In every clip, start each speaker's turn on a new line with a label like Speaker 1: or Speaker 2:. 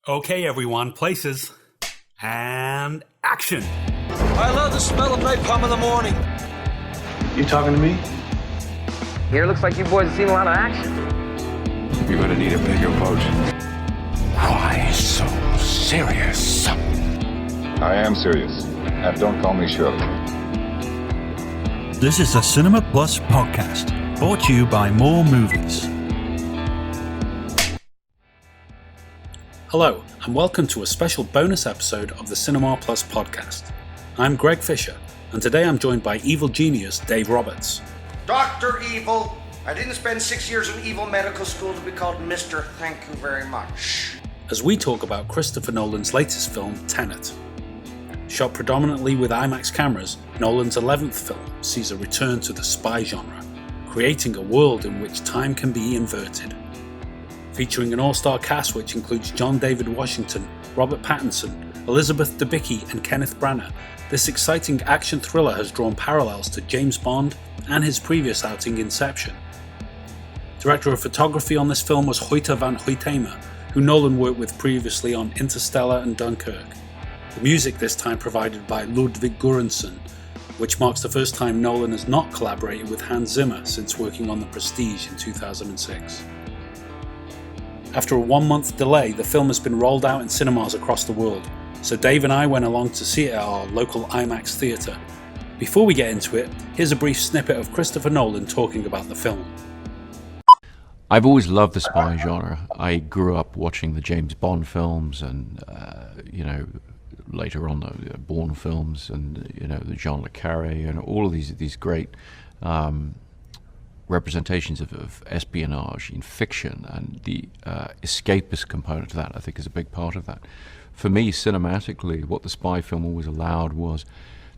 Speaker 1: Okay, everyone, places and action.
Speaker 2: I love the smell of napalm in the morning.
Speaker 3: You talking to me?
Speaker 4: Here, looks like you boys have seen a lot of action.
Speaker 5: You're gonna need a bigger boat.
Speaker 6: Why so serious?
Speaker 7: I am serious, and don't call me Shirley.
Speaker 8: This is the Cinema Plus podcast, brought to you by More Movies.
Speaker 1: Hello, and welcome to a special bonus episode of the Cinema Plus podcast. I'm Greg Fisher, and today I'm joined by evil genius Dave Roberts.
Speaker 9: Dr. Evil. I didn't spend 6 years in evil medical school to be called Mr. Thank you very much.
Speaker 1: As we talk about Christopher Nolan's latest film, Tenet. Shot predominantly with IMAX cameras, Nolan's 11th film sees a return to the spy genre, creating a world in which time can be inverted. Featuring an all-star cast which includes John David Washington, Robert Pattinson, Elizabeth Debicki and Kenneth Branagh, this exciting action thriller has drawn parallels to James Bond and his previous outing Inception. Director of photography on this film was Hoyte van Hoytema, who Nolan worked with previously on Interstellar and Dunkirk. The music this time provided by Ludwig Göransson, which marks the first time Nolan has not collaborated with Hans Zimmer since working on The Prestige in 2006. After a 1-month delay, the film has been rolled out in cinemas across the world, so Dave and I went along to see it at our local IMAX theatre. Before we get into it, here's a brief snippet of Christopher Nolan talking about the film.
Speaker 10: I've always loved the spy genre. I grew up watching the James Bond films and, later on the Bourne films and, the Jean Le Carré and all of these great representations of espionage in fiction, and the escapist component to that, I think, is a big part of that. For me, cinematically, what the spy film always allowed was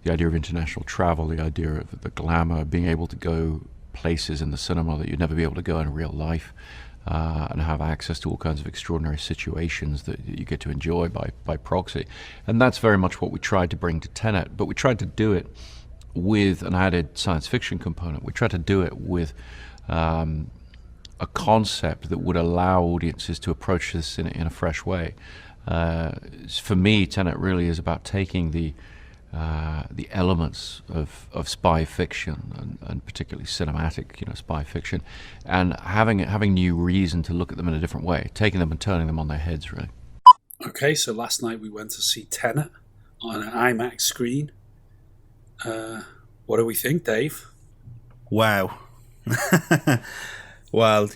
Speaker 10: the idea of international travel, the idea of the glamour, being able to go places in the cinema that you'd never be able to go in real life, and have access to all kinds of extraordinary situations that you get to enjoy by proxy. And that's very much what we tried to bring to Tenet, but we tried to do it with an added science fiction component. We tried to do it with a concept that would allow audiences to approach this in a fresh way. For me, Tenet really is about taking the elements of spy fiction and particularly cinematic, spy fiction, and having new reason to look at them in a different way, taking them and turning them on their heads, really.
Speaker 1: Okay, so last night we went to see Tenet on an IMAX screen. What do we think, Dave?
Speaker 8: Wow. Well,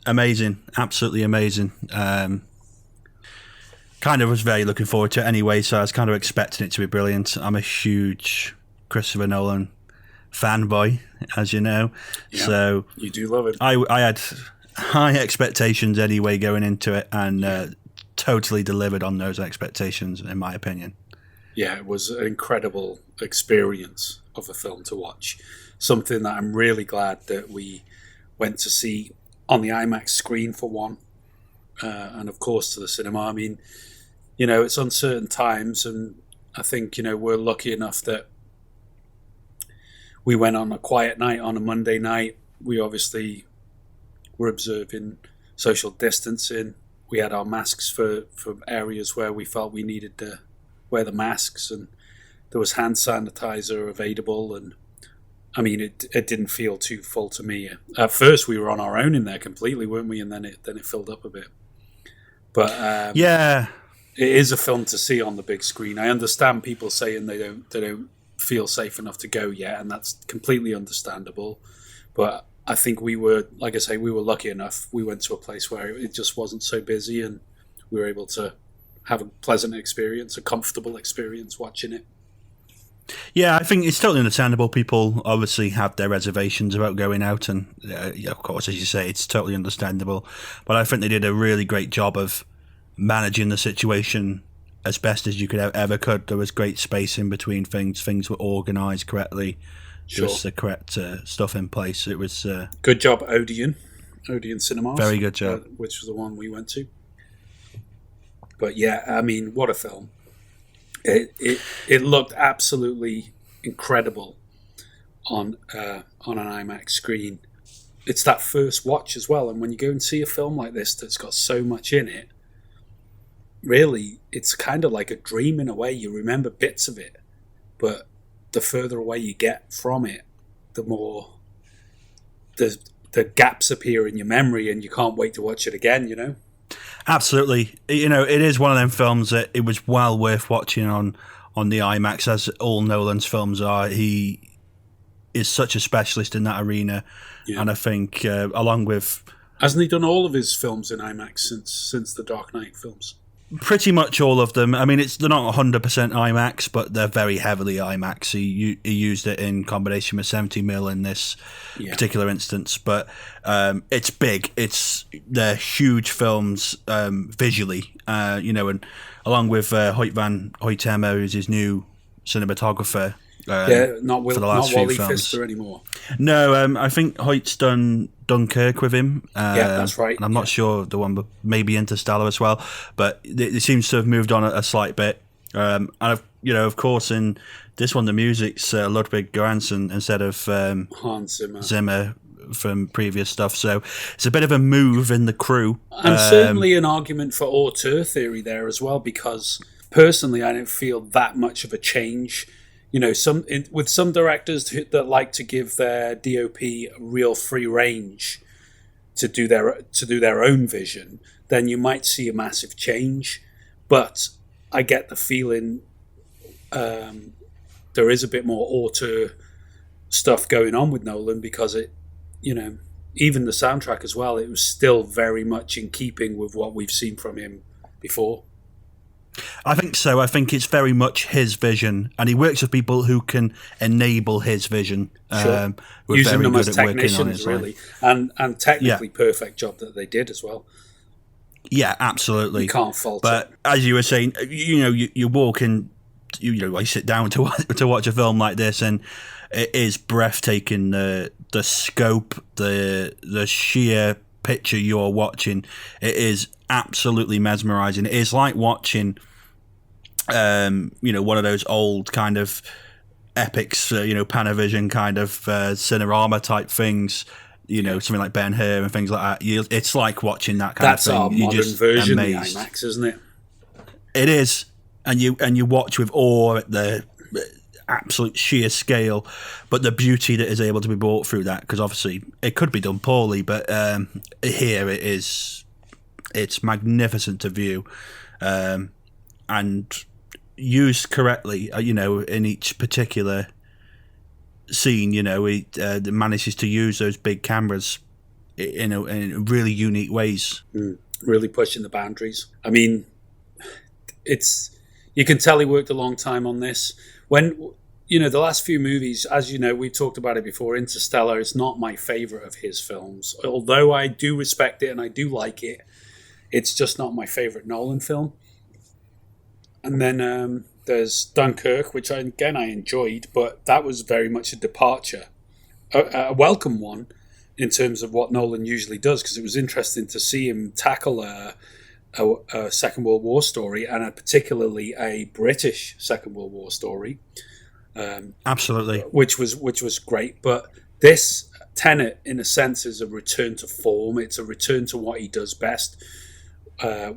Speaker 8: amazing. Absolutely amazing. Kind of was very looking forward to it anyway, so I was kind of expecting it to be brilliant. I'm a huge Christopher Nolan fanboy, as you know.
Speaker 1: Yeah,
Speaker 8: so
Speaker 1: you do love it.
Speaker 8: I had high expectations anyway going into it, and totally delivered on those expectations, in my opinion.
Speaker 1: Yeah, it was an incredible experience of a film to watch. Something that I'm really glad that we went to see on the IMAX screen for one. And of course to the cinema. I mean, it's uncertain times, and I think, we're lucky enough that we went on a quiet night on a Monday night. We obviously were observing social distancing. We had our masks for areas where we felt we needed to wear the masks, and there was hand sanitizer available, and I mean it didn't feel too full to me. At first we were on our own in there completely, weren't we? And then it filled up a bit. But
Speaker 8: yeah,
Speaker 1: it is a film to see on the big screen. I understand people saying they don't feel safe enough to go yet, and that's completely understandable. But I think we were, like I say, we were lucky enough. We went to a place where it just wasn't so busy, and we were able to have a pleasant experience, a comfortable experience watching it.
Speaker 8: Yeah, I think it's totally understandable. People obviously have their reservations about going out, and of course, as you say, it's totally understandable. But I think they did a really great job of managing the situation as best as you ever could. There was great space in between things. Things were organised correctly. Sure. There was the correct stuff in place. It was
Speaker 1: good job, Odeon Cinemas.
Speaker 8: Very good job.
Speaker 1: Which was the one we went to. But yeah, I mean, what a film. It looked absolutely incredible on an IMAX screen. It's that first watch as well, and when you go and see a film like this that's got so much in it, really, it's kind of like a dream in a way. You remember bits of it, but the further away you get from it, the more the gaps appear in your memory, and you can't wait to watch it again, you know?
Speaker 8: Absolutely. You know, it is one of them films that it was well worth watching on the IMAX, as all Nolan's films are. He is such a specialist in that arena, and I think along with...
Speaker 1: Hasn't he done all of his films in IMAX since the Dark Knight films?
Speaker 8: Pretty much all of them. I mean, they're not 100% IMAX, but they're very heavily IMAX. He used it in combination with 70mm in this particular instance. But it's big. They're huge films visually, you know, and along with Hoyt van Hoytema, who's his new cinematographer.
Speaker 1: Not Wally Pfister anymore.
Speaker 8: No, I think Hoyt's done Dunkirk with him.
Speaker 1: That's right.
Speaker 8: And I'm not sure the one, but maybe Interstellar as well. But it seems to have moved on a slight bit. And you know, of course, in this one, the music's Ludwig Göransson instead of
Speaker 1: Hans
Speaker 8: Zimmer from previous stuff. So it's a bit of a move in the crew,
Speaker 1: and certainly an argument for auteur theory there as well. Because personally, I don't feel that much of a change. You know, with some directors that like to give their DOP real free range to do their own vision, then you might see a massive change. But I get the feeling there is a bit more auteur stuff going on with Nolan, because it, you know, even the soundtrack as well, it was still very much in keeping with what we've seen from him before.
Speaker 8: I think so. I think it's very much his vision, and he works with people who can enable his vision.
Speaker 1: Sure. Using them as technicians, really, and technically perfect job that they did as well.
Speaker 8: Yeah, absolutely.
Speaker 1: You can't fault
Speaker 8: but
Speaker 1: it.
Speaker 8: As you were saying, you know, you walk in, you know, I sit down to watch a film like this, and it is breathtaking. The scope, the sheer picture you're watching, it is absolutely mesmerizing. It is like watching, you know, one of those old kind of epics, you know, Panavision kind of Cinerama type things. You know, something like Ben-Hur and things like that. It's like watching that kind of thing.
Speaker 1: That's our modern version of the IMAX, isn't it?
Speaker 8: It is, and you watch with awe at the absolute sheer scale, but the beauty that is able to be brought through that, because obviously it could be done poorly, but here it's magnificent to view, and used correctly, you know, in each particular scene. You know, it manages to use those big cameras in really unique ways.
Speaker 1: Really pushing the boundaries. I mean, you can tell he worked a long time on this. When, you know, the last few movies, as you know, we talked about it before, Interstellar is not my favourite of his films. Although I do respect it and I do like it, it's just not my favourite Nolan film. And then there's Dunkirk, which I enjoyed, but that was very much a departure. A welcome one in terms of what Nolan usually does, because it was interesting to see him tackle a Second World War story, and particularly a British Second World War story.
Speaker 8: Absolutely,
Speaker 1: which was great. But this Tenet, in a sense, is a return to form. It's a return to what he does best.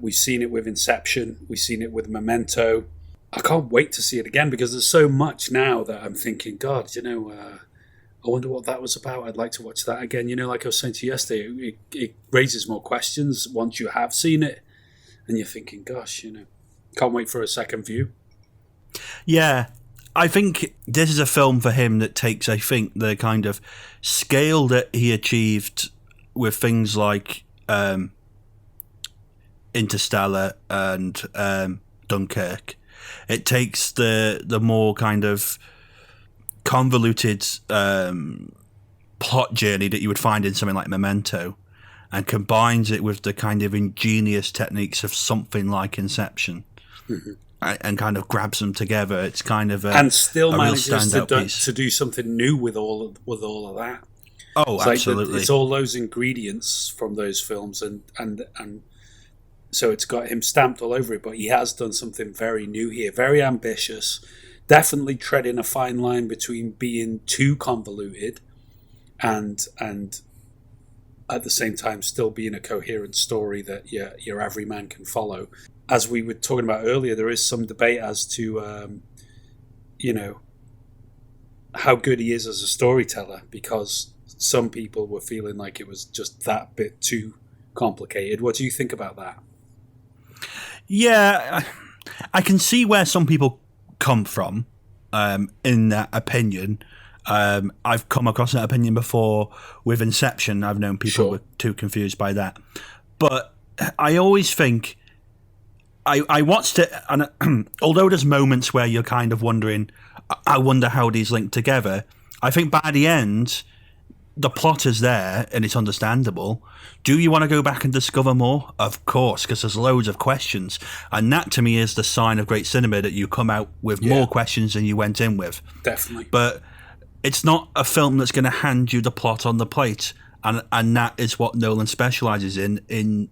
Speaker 1: We've seen it with Inception. We've seen it with Memento. I can't wait to see it again, because there's so much now that I'm thinking, God, you know, I wonder what that was about. I'd like to watch that again. You know, like I was saying to you yesterday, it raises more questions once you have seen it, and you're thinking, gosh, you know, can't wait for a second view.
Speaker 8: Yeah. I think this is a film for him that takes, I think, the kind of scale that he achieved with things like Interstellar and Dunkirk. It takes the more kind of convoluted plot journey that you would find in something like Memento, and combines it with the kind of ingenious techniques of something like Inception. Mm-hmm. And kind of grabs them together. It's kind of
Speaker 1: and still manages to do something new with all of that.
Speaker 8: Oh,
Speaker 1: it's
Speaker 8: absolutely!
Speaker 1: It's all those ingredients from those films, and so it's got him stamped all over it. But he has done something very new here, very ambitious. Definitely treading a fine line between being too convoluted and at the same time still being a coherent story that your everyman can follow. As we were talking about earlier, there is some debate as to, how good he is as a storyteller, because some people were feeling like it was just that bit too complicated. What do you think about that?
Speaker 8: Yeah, I can see where some people come from in that opinion. I've come across that opinion before with Inception. I've known people were too confused by that. But I always think, I watched it, and although there's moments where you're kind of wondering, I wonder how these link together, I think by the end, the plot is there and it's understandable. Do you want to go back and discover more? Of course, because there's loads of questions. And that to me is the sign of great cinema, that you come out with more questions than you went in with.
Speaker 1: Definitely.
Speaker 8: But it's not a film that's going to hand you the plot on the plate. And that is what Nolan specialises in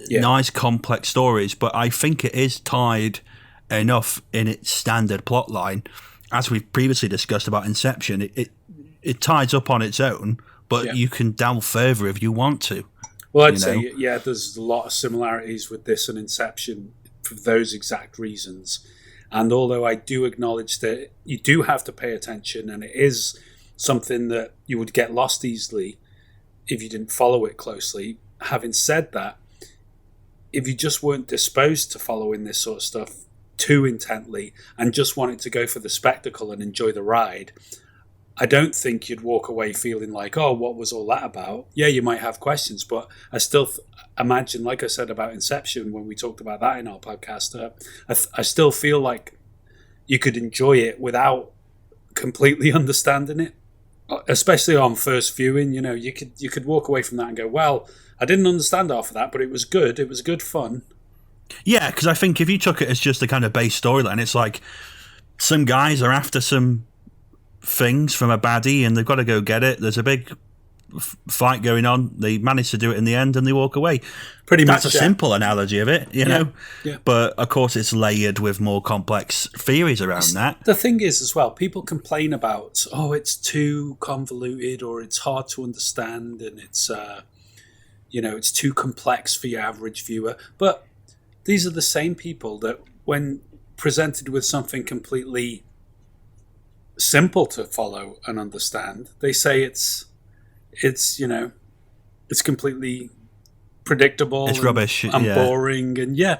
Speaker 8: nice, complex stories. But I think it is tied enough in its standard plot line. As we've previously discussed about Inception, it ties up on its own, but you can delve further if you want to.
Speaker 1: Well, I'd say, there's a lot of similarities with this and Inception for those exact reasons. And although I do acknowledge that you do have to pay attention, and it is something that you would get lost easily if you didn't follow it closely, having said that, if you just weren't disposed to following this sort of stuff too intently and just wanted to go for the spectacle and enjoy the ride, I don't think you'd walk away feeling like, oh, what was all that about? Yeah, you might have questions, but I still imagine, like I said about Inception when we talked about that in our podcast, I still feel like you could enjoy it without completely understanding it, especially on first viewing. You could walk away from that and go, well, I didn't understand half of that, but it was good. It was good fun.
Speaker 8: Yeah, because I think if you took it as just a kind of base storyline, it's like some guys are after some things from a baddie and they've got to go get it. There's a big fight going on. They manage to do it in the end and they walk away.
Speaker 1: Pretty much.
Speaker 8: That's a simple analogy of it, you know?
Speaker 1: Yeah.
Speaker 8: But of course it's layered with more complex theories around that.
Speaker 1: The thing is as well, people complain about, it's too convoluted or it's hard to understand and it's, it's too complex for your average viewer. But these are the same people that when presented with something completely simple to follow and understand, they say it's completely predictable,
Speaker 8: it's rubbish
Speaker 1: and boring, and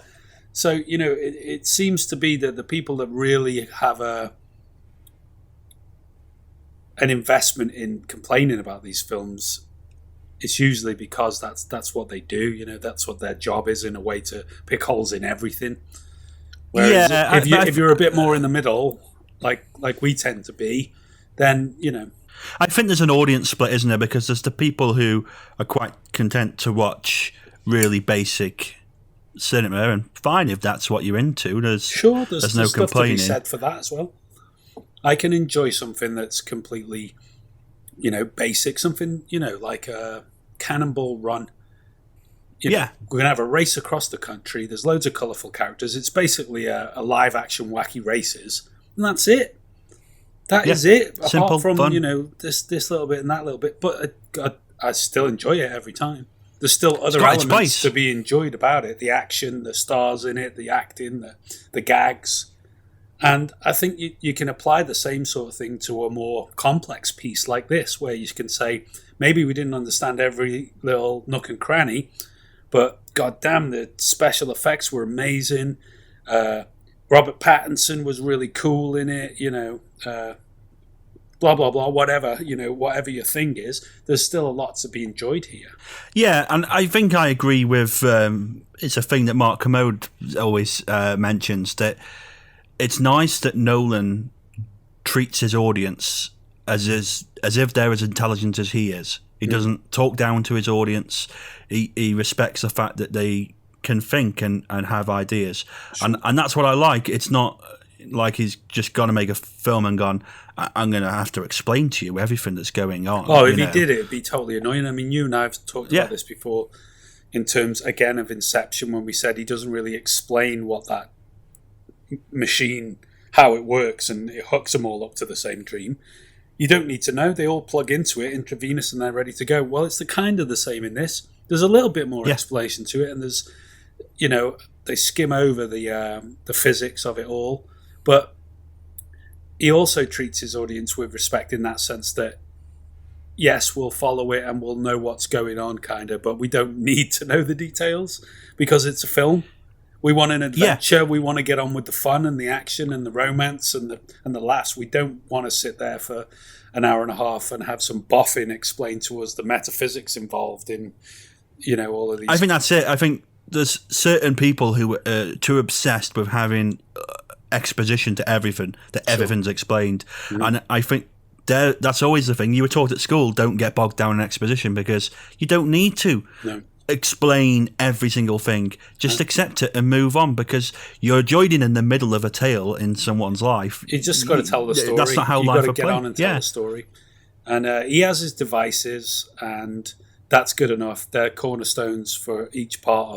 Speaker 1: so it seems to be that the people that really have an investment in complaining about these films, it's usually because that's what they do. That's what their job is, in a way, to pick holes in everything. Whereas if you're a bit more in the middle, like we tend to be, then
Speaker 8: I think there's an audience split, isn't there? Because there's the people who are quite content to watch really basic cinema, and fine if that's what you're into. There's no
Speaker 1: stuff
Speaker 8: complaining.
Speaker 1: To be said for that as well. I can enjoy something that's completely, basic, something like a Cannonball Run. We're going to have a race across the country. There's loads of colourful characters. It's basically a live action wacky races, and that's it. That is it.
Speaker 8: Simple,
Speaker 1: apart from
Speaker 8: fun.
Speaker 1: this little bit and that little bit, but I still enjoy it every time. There's still other elements to be enjoyed about it: the action, the stars in it, the acting, the gags. And I think you can apply the same sort of thing to a more complex piece like this, where you can say, maybe we didn't understand every little nook and cranny, but goddamn, the special effects were amazing. Robert Pattinson was really cool in it, blah, blah, blah, whatever your thing is, there's still a lot to be enjoyed here.
Speaker 8: Yeah, and I think I agree with, it's a thing that Mark Commode always mentions, that it's nice that Nolan treats his audience as if they're as intelligent as he is. He doesn't talk down to his audience. He respects the fact that they can think and have ideas. Sure. And that's what I like. It's not like he's just gone to make a film and gone, I'm going to have to explain to you everything that's going on.
Speaker 1: Oh, if he did it'd be totally annoying. I mean, you and I have talked about this before in terms, again, of Inception, when we said he doesn't really explain what that machine, how it works, and it hooks them all up to the same dream. You don't need to know. They all plug into it intravenous and they're ready to go. Well, it's the kind of the same in this. There's a little bit more explanation to it, and there's, they skim over the physics of it all, but he also treats his audience with respect in that sense that, yes, we'll follow it and we'll know what's going on, kind of, but we don't need to know the details because it's a film. We want an adventure. Yeah. We want to get on with the fun and the action and the romance and the laughs. We don't want to sit there for an hour and a half and have some boffin explain to us the metaphysics involved in, all of these.
Speaker 8: I think that's it. I think there's certain people who are too obsessed with having exposition to everything, that everything's explained. Mm. And I think that's always the thing. You were taught at school, don't get bogged down in exposition because you don't need to. No. Explain every single thing. Just accept it and move on because you're joining in the middle of a tale in someone's life.
Speaker 1: You just got to tell the story.
Speaker 8: That's not how life will play.
Speaker 1: You've got to get on and tell the story. And he has his devices, and that's good enough. They're cornerstones for each part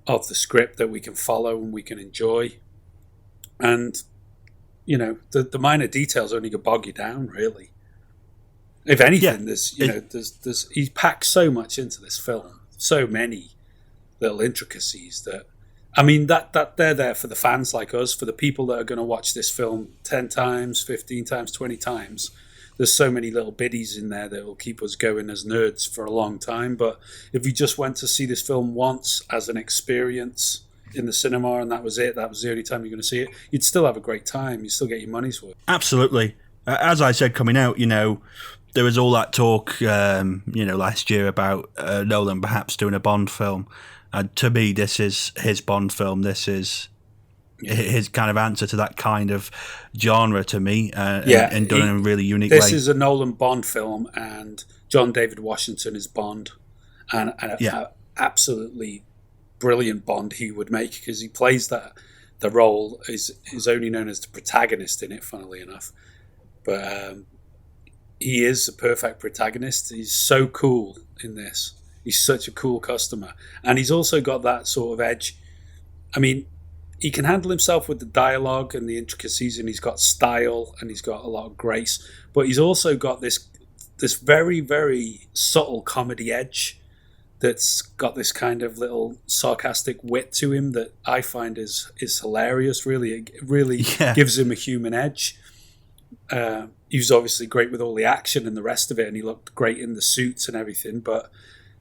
Speaker 1: of the script that we can follow and we can enjoy. And the minor details only could bog you down, really. If anything, there's he packs so much into this film, so many little intricacies that they're there for the fans like us, for the people that are going to watch this film 10 times, 15 times, 20 times. There's so many little biddies in there that will keep us going as nerds for a long time. But if you just went to see this film once as an experience in the cinema and that was it, that was the only time you're going to see it, you'd still have a great time. You'd still get your money's worth.
Speaker 8: Absolutely. As I said, coming out, there was all that talk, last year about Nolan perhaps doing a Bond film. And to me, this is his Bond film. This is his kind of answer to that kind of genre to me, and done in a really unique way.
Speaker 1: This is a Nolan Bond film, and John David Washington is Bond, and an absolutely brilliant Bond he would make because he plays the role is only known as the protagonist in it, funnily enough, but. He is a perfect protagonist. He's so cool in this. He's such a cool customer. And he's also got that sort of edge. I mean, he can handle himself with the dialogue and the intricacies, and he's got style and he's got a lot of grace. But he's also got this very, very subtle comedy edge that's got this kind of little sarcastic wit to him that I find is hilarious, really. It really gives him a human edge. He was obviously great with all the action and the rest of it, and he looked great in the suits and everything, but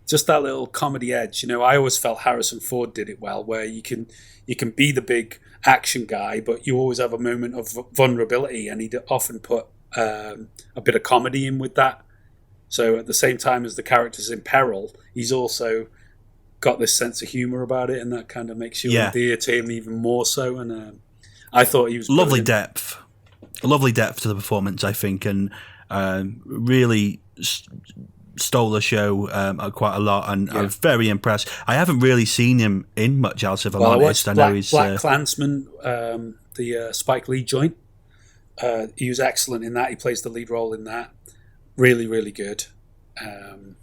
Speaker 1: just that little comedy edge. I always felt Harrison Ford did it well, where you can be the big action guy, but you always have a moment of vulnerability, and he'd often put a bit of comedy in with that. So at the same time as the character's in peril, he's also got this sense of humour about it, and that kind of makes you endear to him even more so. And I thought he was
Speaker 8: lovely
Speaker 1: brilliant.
Speaker 8: depth. A lovely depth to the performance, I think, and really stole the show quite a lot, and I was very impressed. I haven't really seen him in much else, if I'm honest. I know he's
Speaker 1: Black Klansman, the Spike Lee joint. He was excellent in that. He plays the lead role in that. Really, really good. I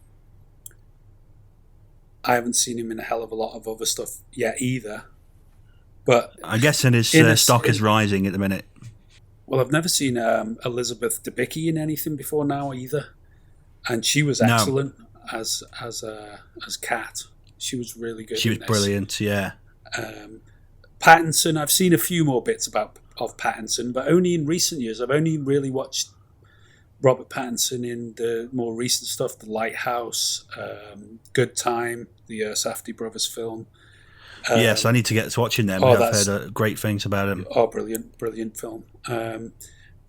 Speaker 1: haven't seen him in a hell of a lot of other stuff yet either. But
Speaker 8: I'm guessing his stock is rising at the minute.
Speaker 1: Well, I've never seen Elizabeth Debicki in anything before now either, and she was excellent as Kat. She was really good.
Speaker 8: She was brilliant, yeah.
Speaker 1: Pattinson, I've seen a few more bits of Pattinson, but only in recent years. I've only really watched Robert Pattinson in the more recent stuff, The Lighthouse, Good Time, the Safdie brothers film.
Speaker 8: Yes, I need to get to watching them. I've heard great things about them.
Speaker 1: Oh, brilliant film.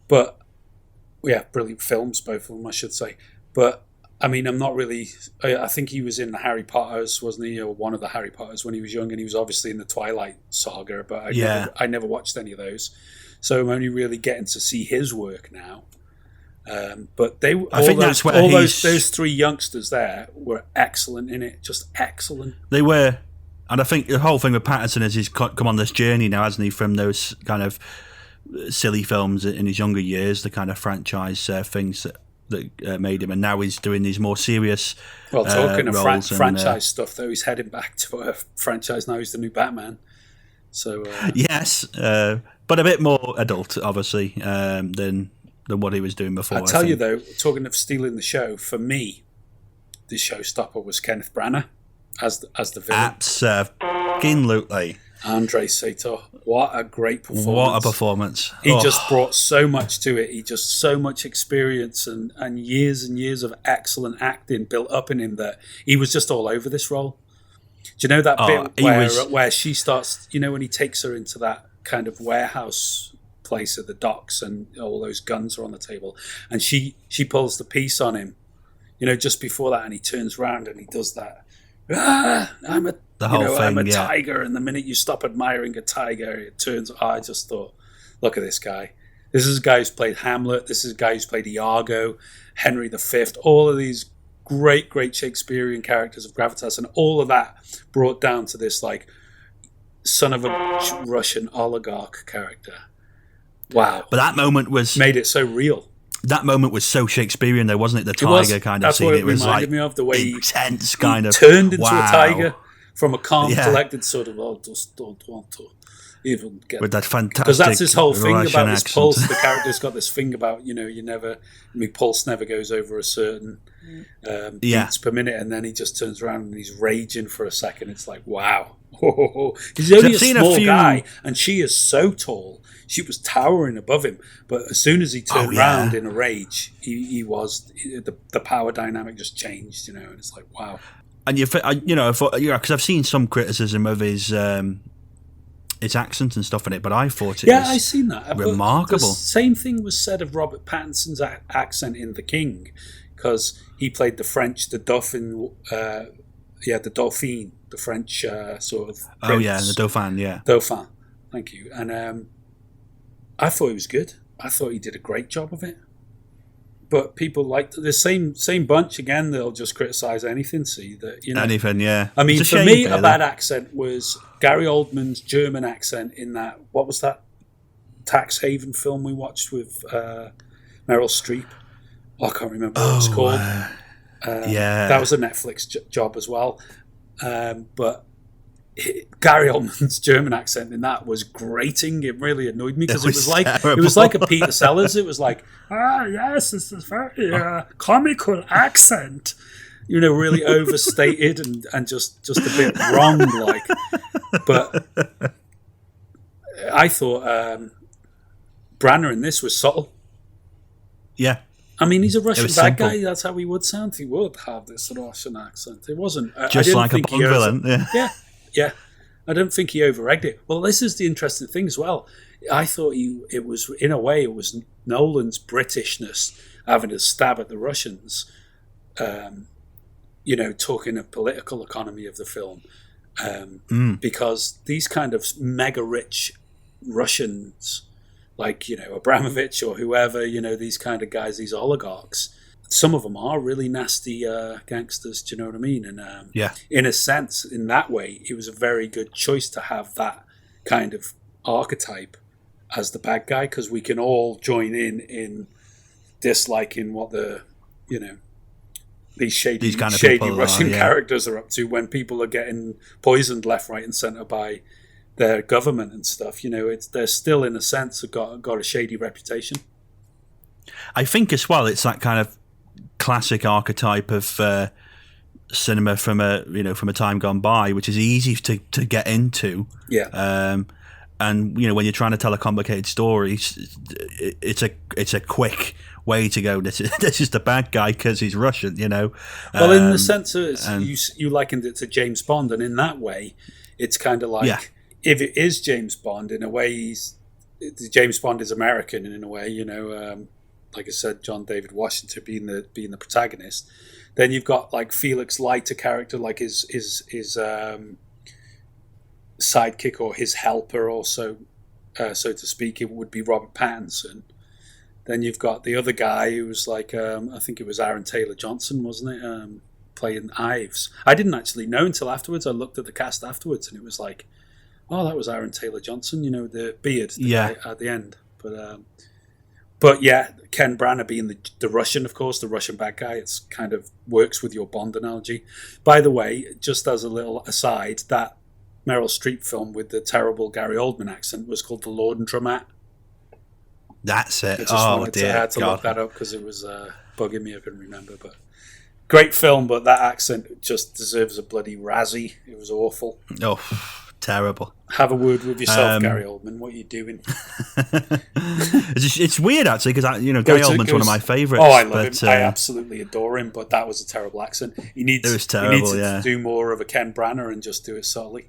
Speaker 1: But, yeah, brilliant films, both of them, I should say. But, I mean, I'm not really... I think he was in the Harry Potters, wasn't he? Or one of the Harry Potters when he was young, and he was obviously in the Twilight saga, but I never watched any of those. So I'm only really getting to see his work now. But those three youngsters there were excellent in it, just excellent.
Speaker 8: They were... And I think the whole thing with Pattinson is he's come on this journey now, hasn't he, from those kind of silly films in his younger years, the kind of franchise things that made him, and now he's doing these more serious
Speaker 1: talking of franchise stuff, though, he's heading back to a franchise now. He's the new Batman. So
Speaker 8: yes, but a bit more adult, obviously, than than what he was doing before.
Speaker 1: I'll tell you though, talking of stealing the show, for me, the showstopper was Kenneth Branagh as the villain.
Speaker 8: Absolutely.
Speaker 1: Andre Sator, what a great performance!
Speaker 8: What a performance!
Speaker 1: He just brought so much to it. He just so much experience and years of excellent acting built up in him that he was just all over this role. Do you know that bit where she starts? You know, when he takes her into that kind of warehouse place at the docks and all those guns are on the table, and she pulls the piece on him. You know, just before that, and he turns around and he does that. I'm a tiger, and the minute you stop admiring a tiger, it turns. I just thought, look at this guy. This is a guy who's played Hamlet. This is a guy who's played Iago, Henry V. All of these great Shakespearean characters of gravitas, and all of that brought down to this like son of a Russian oligarch character. Wow!
Speaker 8: But that moment
Speaker 1: made it so real.
Speaker 8: That moment was so Shakespearean, though, wasn't it? The tiger kind of scene.
Speaker 1: It was reminded me of the way
Speaker 8: intense kind of
Speaker 1: turned into a tiger from a calm, collected sort of. I just don't want to even get
Speaker 8: with that fantastic.
Speaker 1: Because that's his whole thing
Speaker 8: Russian
Speaker 1: about his
Speaker 8: accent.
Speaker 1: pulse. The character's got this thing about my pulse never goes over a certain beats per minute, and then he just turns around and he's raging for a second. It's like wow, he's only a small guy, and she is so tall. She was towering above him, but as soon as he turned around in a rage, he was the power dynamic just changed, and it's like wow.
Speaker 8: And because I've seen some criticism of his accent and stuff in it, but I thought it was
Speaker 1: I seen that
Speaker 8: remarkable.
Speaker 1: The same thing was said of Robert Pattinson's accent in The King, because he played the French, the Dauphin, the Dauphine, the French sort of prince.
Speaker 8: Oh yeah, the Dauphin,
Speaker 1: Dauphin. Thank you, and. I thought he was good. I thought he did a great job of it. But people like the same bunch again. They'll just criticize anything. See that
Speaker 8: anything, yeah.
Speaker 1: I mean, for me, a bad accent was Gary Oldman's German accent in that. What was that tax haven film we watched with Meryl Streep? I can't remember what it was called. That was a Netflix job as well. But Gary Oldman's German accent in that was grating. It really annoyed me because it was like a Peter Sellers. It was like, yes, this is very comical accent. Really overstated and just a bit wrong. Like, but I thought Branagh in this was subtle.
Speaker 8: Yeah.
Speaker 1: I mean, he's a Russian bad guy. That's how he would sound. He would have this Russian accent. It wasn't
Speaker 8: just like a Bond villain.
Speaker 1: Yeah. I don't think he over-egged it. Well, this is the interesting thing as well. I thought it was Nolan's Britishness having a stab at the Russians, talking of political economy of the film, because these kind of mega-rich Russians, like, Abramovich or whoever, these kind of guys, these oligarchs, some of them are really nasty gangsters, do you know what I mean? And in a sense, in that way, it was a very good choice to have that kind of archetype as the bad guy, because we can all join in disliking what these shady Russian characters are up to when people are getting poisoned left, right, and centre by their government and stuff. They're still, in a sense, got a shady reputation.
Speaker 8: I think as well, it's that kind of classic archetype of cinema from a time gone by, which is easy to get into.
Speaker 1: Yeah.
Speaker 8: And when you're trying to tell a complicated story, it's a quick way to go. This is the bad guy because he's Russian.
Speaker 1: Well, in the sense of you likened it to James Bond, and in that way, it's kind of like if it is James Bond, in a way, James Bond is American, and in a way, like I said, John David Washington being the protagonist. Then you've got like Felix Leiter character, like his sidekick or his helper, also, so to speak. It would be Robert Pattinson. Then you've got the other guy who was like, I think it was Aaron Taylor Johnson, wasn't it? Playing Ives. I didn't actually know until afterwards. I looked at the cast afterwards, and it was like, oh, that was Aaron Taylor Johnson. The beard, guy at the end, But yeah, Ken Branagh being the Russian, of course, the Russian bad guy, it's kind of works with your Bond analogy. By the way, just as a little aside, that Meryl Streep film with the terrible Gary Oldman accent was called The Laundromat.
Speaker 8: That's it.
Speaker 1: I just
Speaker 8: Oh
Speaker 1: wanted
Speaker 8: dear,
Speaker 1: I had to
Speaker 8: God.
Speaker 1: look that up because it was bugging me. I couldn't remember, but great film. But that accent just deserves a bloody Razzie. It was awful.
Speaker 8: Oh, terrible.
Speaker 1: Have a word with yourself, Gary Oldman. What are you doing?
Speaker 8: It's weird actually because Gary Oldman's one of my favourites.
Speaker 1: Oh, I love him. I absolutely adore him. But that was a terrible accent. He needs to do more of a Ken Branagh and just do it subtly.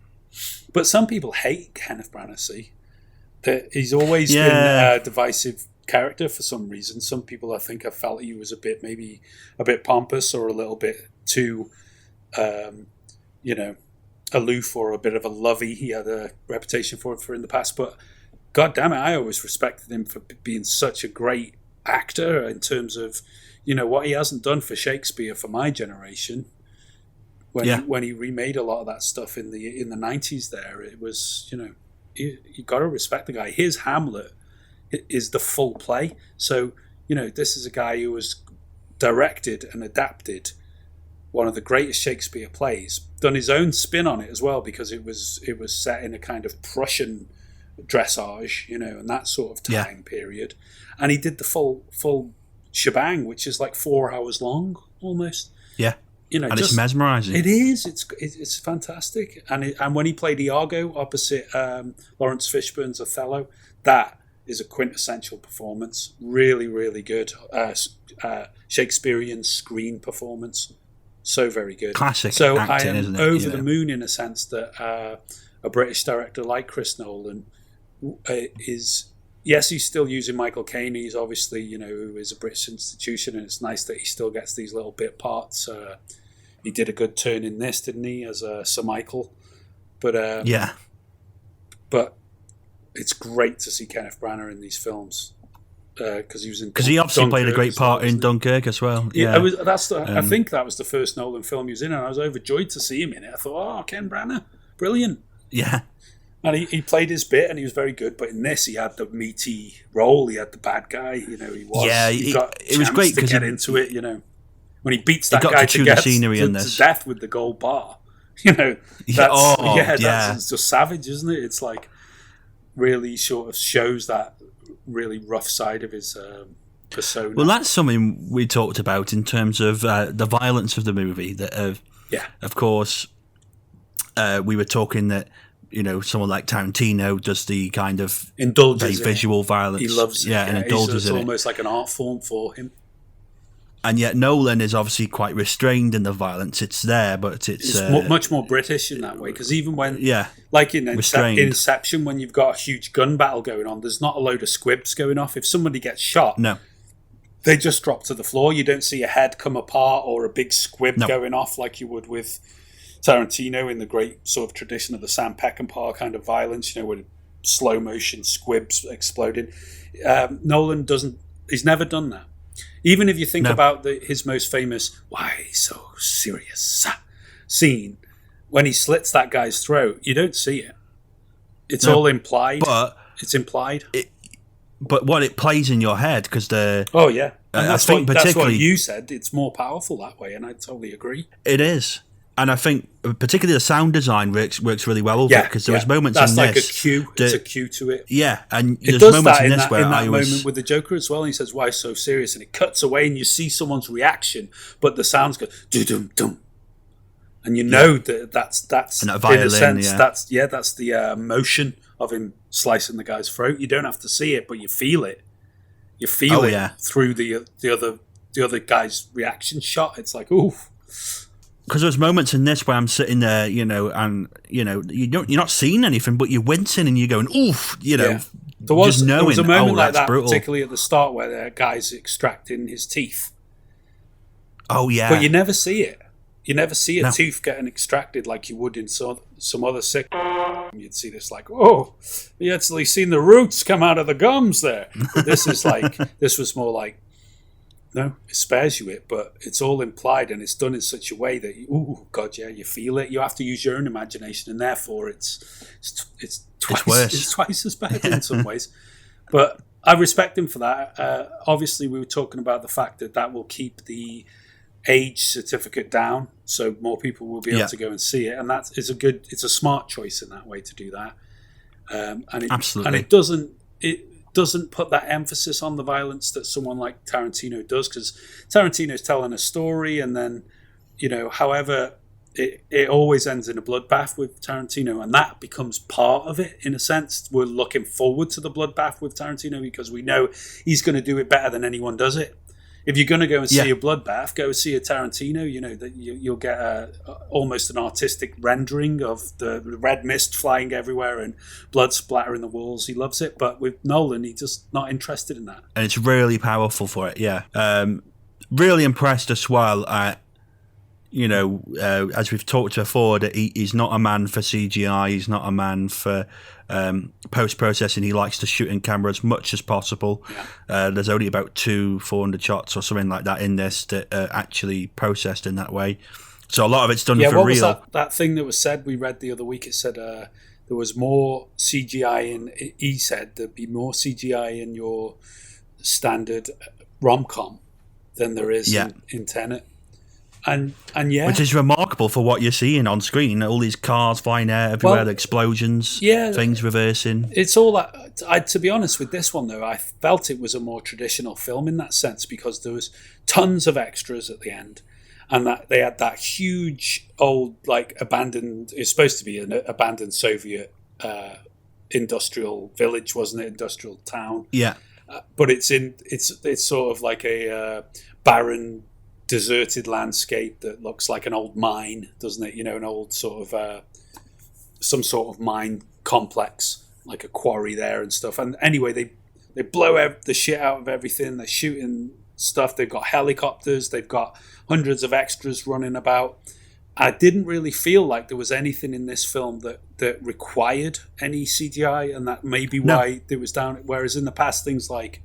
Speaker 1: But some people hate Kenneth Branagh. See, that he's always been a divisive character for some reason. Some people, I think, have felt he was maybe a bit pompous or a little bit too, aloof or a bit of a lovey. He had a reputation for in the past. But God damn it, I always respected him for being such a great actor in terms of, what he hasn't done for Shakespeare for my generation. When he remade a lot of that stuff in the 90s there, it was, you got to respect the guy. His Hamlet is the full play. So, this is a guy who was directed and adapted one of the greatest Shakespeare plays, done his own spin on it as well, because it was set in a kind of Prussian dressage, and that sort of time period. And he did the full shebang, which is like 4 hours long almost. Yeah. And it's mesmerising. It is. It's fantastic. And when he played Iago opposite Lawrence Fishburne's Othello, that is a quintessential performance. Really, really good. Shakespearean screen performance. So very good. Classic acting, isn't it? I am over the moon in a sense that a British director like Chris Nolan is... Yes, he's still using Michael Caine. He's obviously, who is a British institution, and it's nice that he still gets these little bit parts. He did a good turn in this, didn't he, as Sir Michael? But But it's great to see Kenneth Branagh in these films because he was in. Because he obviously played a great part in Dunkirk as well. Yeah, I think that was the first Nolan film he was in, and I was overjoyed to see him in it. I thought, oh, Ken Branagh, brilliant. Yeah. And he played his bit, and he was very good. But in this, he had the meaty role. He had the bad guy. He was. Yeah, it was great to get into it. When he beats that guy to death with the gold bar. That's just savage, isn't it? It's like really sort of shows that really rough side of his persona. Well, that's something we talked about in terms of the violence of the movie. That of course, we were talking that. Someone like Tarantino does the kind of indulges very visual violence. He loves it. Yeah, and indulges in it. It's almost like an art form for him. And yet Nolan is obviously quite restrained in the violence. It's there, but it's much more British in that way. Because even when, like in Inception, when you've got a huge gun battle going on, there's not a load of squibs going off. If somebody gets shot, they just drop to the floor. You don't see a head come apart or a big squib going off like you would with Tarantino in the great sort of tradition of the Sam Peckinpah kind of violence, with slow motion squibs exploding. Nolan he's never done that. Even if you think about his most famous "Why so serious" scene, when he slits that guy's throat, you don't see it. It's all implied. But it's implied. But what it plays in your head because the I think that's what you said. It's more powerful that way, and I totally agree. It is. And I think particularly the sound design works really well with it because there was moments in this. That's like a cue. It's a cue to it. Yeah, and there's moments in this where I was... moment with the Joker as well, and he says, "Why so serious?" And it cuts away and you see someone's reaction, but the sounds go dum-dum-dum. And that's and that violin, in a sense, that's the motion of him slicing the guy's throat. You don't have to see it, but you feel it. You feel it through the other guy's reaction shot. It's like, ooh. Because there's moments in this where I'm sitting there, and you're not seeing anything, but you're wincing and you're going, oof, There was a moment like that, brutal. Particularly at the start, where the guy's extracting his teeth. Oh yeah, but you never see it. You never see a tooth getting extracted like you would in some other sick. You'd see this like, oh, you actually seen the roots come out of the gums there. But this was more like. No, it spares you it, but it's all implied and it's done in such a way that, you feel it. You have to use your own imagination, and therefore it's twice as bad in some ways. But I respect him for that. Obviously, we were talking about the fact that will keep the age certificate down, so more people will be able to go and see it, and it's a smart choice in that way to do that. Absolutely, and it doesn't. doesn't put that emphasis on the violence that someone like Tarantino does, because Tarantino's telling a story, and then, however, it always ends in a bloodbath with Tarantino, and that becomes part of it in a sense. We're looking forward to the bloodbath with Tarantino because we know he's going to do it better than anyone does it. If you're going to go and see a bloodbath, go see a Tarantino. That you'll get almost an artistic rendering of the red mist flying everywhere and blood splattering the walls. He loves it, but with Nolan, he's just not interested in that.
Speaker 8: And it's really powerful for it. Yeah, really impressed as well. As we've talked before, that he's not a man for CGI. He's not a man for post-processing. He likes to shoot in camera as much as possible. There's only about 400 shots or something like that in this that are actually processed in that way. So a lot of it's done for
Speaker 1: what
Speaker 8: real.
Speaker 1: Was that thing that was said, we read the other week, it said there was more CGI he said there'd be more CGI in your standard rom-com than there is in Tenet. And
Speaker 8: which is remarkable for what you're seeing on screen. All these cars flying out everywhere, the explosions, things reversing.
Speaker 1: It's all that. To be honest with this one though, I felt it was a more traditional film in that sense, because there was tons of extras at the end, and that they had that huge old abandoned. It's supposed to be an abandoned Soviet industrial village, wasn't it? Industrial town.
Speaker 8: Yeah,
Speaker 1: but it's sort of like a barren, deserted landscape that looks like an old mine, doesn't it? An old sort of some sort of mine complex, like a quarry there and stuff. And anyway, they blow the shit out of everything. They're shooting stuff. They've got helicopters. They've got hundreds of extras running about. I didn't really feel like there was anything in this film that required any CGI, and that may be why it was down. Whereas in the past, things like,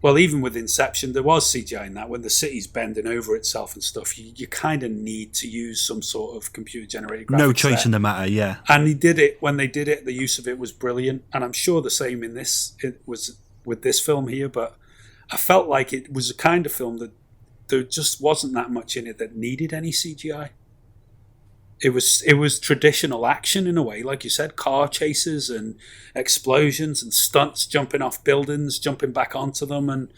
Speaker 1: well, even with Inception, there was CGI in that. When the city's bending over itself and stuff, you kind of need to use some sort of computer-generated graphics.
Speaker 8: No choice in the matter, yeah.
Speaker 1: And he did it. When they did it, the use of it was brilliant. And I'm sure the same in this. It was with this film here, but I felt like it was a kind of film that there just wasn't that much in it that needed any CGI. It was traditional action in a way, like you said, car chases and explosions and stunts, jumping off buildings, jumping back onto them, and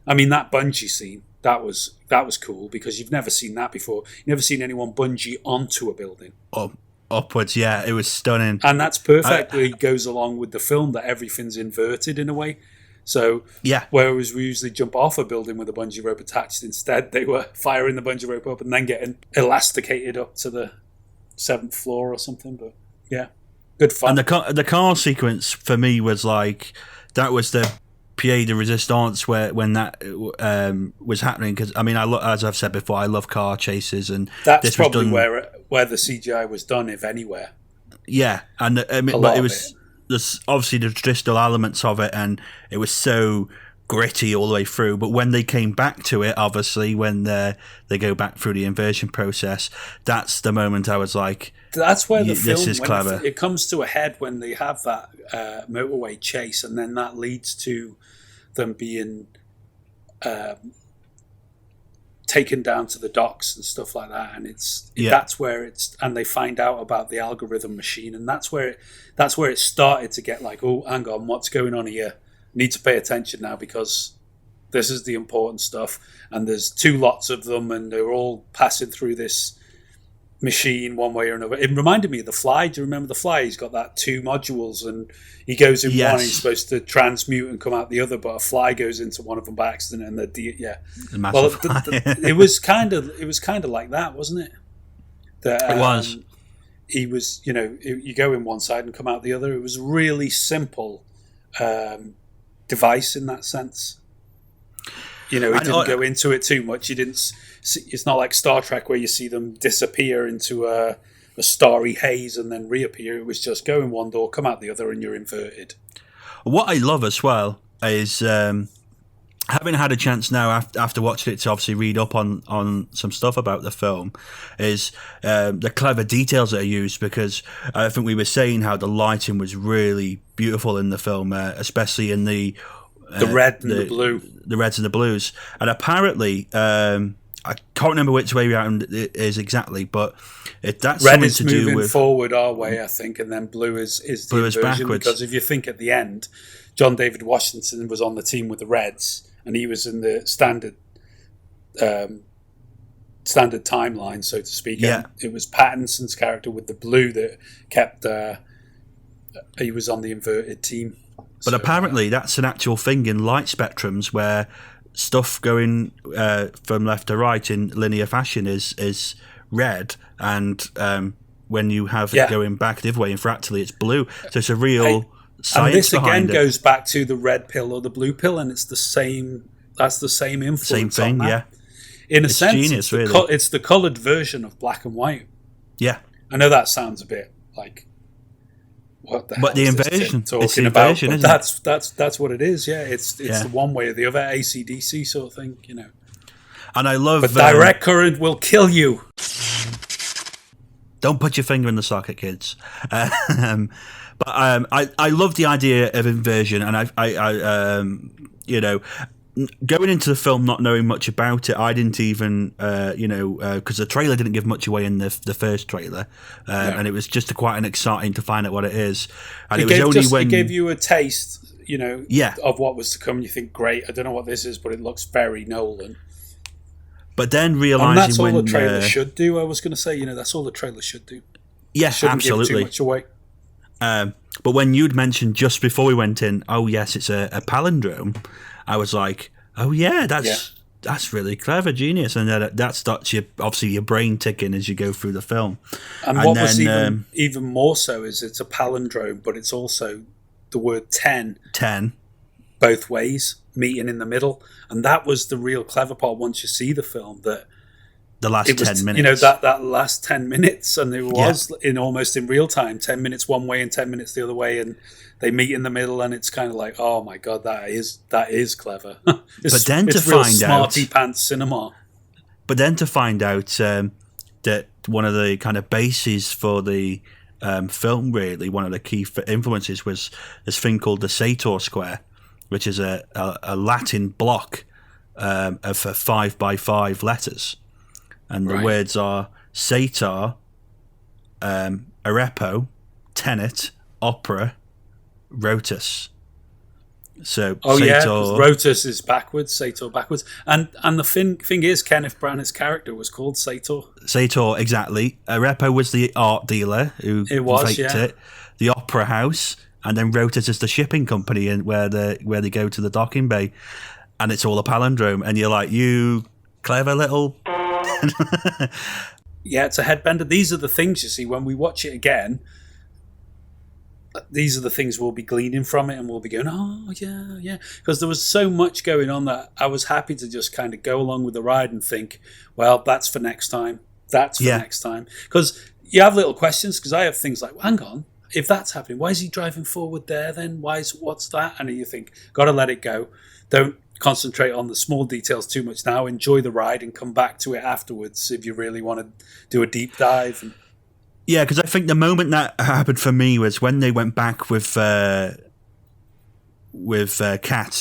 Speaker 1: I mean that bungee scene that was cool, because you've never seen that before. You've never seen anyone bungee onto a building.
Speaker 8: Oh, upwards, yeah, it was stunning,
Speaker 1: and that's perfectly goes along with the film that everything's inverted in a way. So whereas we usually jump off a building with a bungee rope attached, instead they were firing the bungee rope up and then getting elasticated up to the 7th floor or something. But yeah, good fun.
Speaker 8: And the car sequence for me was like, that was the pied de resistance when that was happening, because I mean, as I've said before, I love car chases, and
Speaker 1: that's
Speaker 8: this
Speaker 1: probably
Speaker 8: was done,
Speaker 1: where the CGI was done, if anywhere.
Speaker 8: Yeah, and I mean, but it was there's obviously the traditional elements of it, and it was so gritty all the way through. But when they came back to it, obviously when they go back through the inversion process, that's the moment I was like,
Speaker 1: that's where the film,
Speaker 8: this is clever.
Speaker 1: It comes to a head when they have that motorway chase, and then that leads to them being taken down to the docks and stuff like that, and that's where and they find out about the algorithm machine, and that's where it started to get like, oh, hang on, what's going on here? Need to pay attention now, because this is the important stuff, and there's 2 lots of them, and they're all passing through this machine one way or another. It reminded me of The Fly. Do you remember The Fly? He's got that 2 modules, and he goes in one and he's supposed to transmute and come out the other, but a fly goes into one of them by accident, and it was kind of like that, wasn't it?
Speaker 8: It was.
Speaker 1: He was, you go in one side and come out the other. It was really simple device in that sense. He didn't go into it too much. It's not like Star Trek where you see them disappear into a starry haze and then reappear. It was just go in one door, come out the other, and you're inverted.
Speaker 8: What I love as well is having had a chance now after watching it to obviously read up on some stuff about the film, is the clever details that are used, because I think we were saying how the lighting was really beautiful in the film, especially in the
Speaker 1: red and the blue.
Speaker 8: The reds and the blues. And apparently, I I can't remember which way around it is exactly, but that's
Speaker 1: red
Speaker 8: something
Speaker 1: is
Speaker 8: to do
Speaker 1: moving
Speaker 8: with
Speaker 1: forward our way, I think, and then blue is
Speaker 8: blue
Speaker 1: the
Speaker 8: is
Speaker 1: inversion,
Speaker 8: backwards.
Speaker 1: because if you think at the end, John David Washington was on the team with the Reds, and he was in the standard timeline, so to speak.
Speaker 8: Yeah.
Speaker 1: And it was Pattinson's character with the blue that kept. He was on the inverted team.
Speaker 8: But apparently, that's an actual thing in light spectrums where stuff going from left to right in linear fashion is red, and when you have it going back the other way infractally, it's blue. So it's a real science
Speaker 1: and this
Speaker 8: behind
Speaker 1: again
Speaker 8: it.
Speaker 1: goes back to the red pill or the blue pill, and it's the same. That's the same influence.
Speaker 8: Same thing,
Speaker 1: on that.
Speaker 8: yeah.
Speaker 1: In a
Speaker 8: It's
Speaker 1: sense,
Speaker 8: genius,
Speaker 1: it's
Speaker 8: really.
Speaker 1: it's the coloured version of black and white.
Speaker 8: Yeah.
Speaker 1: I know that sounds a bit like what the hell
Speaker 8: But the
Speaker 1: is this
Speaker 8: inversion,
Speaker 1: Tim
Speaker 8: it's the
Speaker 1: talking about?
Speaker 8: inversion,
Speaker 1: But
Speaker 8: isn't it?
Speaker 1: that's what it is. Yeah, it's
Speaker 8: Yeah.
Speaker 1: the one way or the other, AC/DC sort of thing, you know.
Speaker 8: And I love
Speaker 1: But direct current will kill you.
Speaker 8: Don't put your finger in the socket, kids. But I love the idea of inversion, and I you know, going into the film not knowing much about it, I didn't even because the trailer didn't give much away in the first trailer, and it was just quite exciting to find out what it is. And it
Speaker 1: gave you a taste, you know,
Speaker 8: Yeah.
Speaker 1: of what was to come. You think, great, I don't know what this is, but it looks very Nolan.
Speaker 8: But then
Speaker 1: And
Speaker 8: realizing
Speaker 1: that's all
Speaker 8: when
Speaker 1: the trailer should do. I was going to say, you know, that's all the trailer should do.
Speaker 8: yeah,
Speaker 1: Shouldn't
Speaker 8: absolutely.
Speaker 1: give too much away.
Speaker 8: But when you'd mentioned just before we went in, oh yes, it's a palindrome, I was like, oh yeah, that's really clever, genius, and that starts your brain ticking as you go through the film.
Speaker 1: And what was even more so is it's a palindrome, but it's also the word 10 both ways, meeting in the middle, and that was the real clever part. Once you see the film, that
Speaker 8: the last 10 minutes,
Speaker 1: you know, that last 10 minutes, and it was almost in real time, 10 minutes one way and 10 minutes the other way, and they meet in the middle, and it's kind of like, oh my god, that is clever.
Speaker 8: But then
Speaker 1: it's
Speaker 8: to
Speaker 1: real
Speaker 8: find
Speaker 1: smarty
Speaker 8: out,
Speaker 1: pants cinema.
Speaker 8: But then to find out that one of the kind of bases for the film, really, one of the key influences was this thing called the Sator Square, which is a Latin block of 5x5 letters. And the words are Sator, Arepo, Tenet, Opera, Rotus. So Sator,
Speaker 1: Rotus is backwards, Sator backwards, and the thing is, Kenneth Branagh's character was called Sator.
Speaker 8: Sator, exactly. Arepo was the art dealer who faked it. The opera house, and then Rotus is the shipping company, and where they go to the docking bay, and it's all a palindrome. And you're like, you clever little.
Speaker 1: Yeah, it's a headbender. These are the things, you see, when we watch it again, these are the things we'll be gleaning from it, and we'll be going, oh, yeah. Because there was so much going on that I was happy to just kind of go along with the ride and think, well, that's for next time. That's for next time. Because you have little questions, because I have things like, well, hang on, if that's happening, why is he driving forward there then? What's that? And you think, got to let it go. Don't concentrate on the small details too much now. Enjoy the ride and come back to it afterwards if you really want to do a deep dive.
Speaker 8: Yeah, because I think the moment that happened for me was when they went back with Kat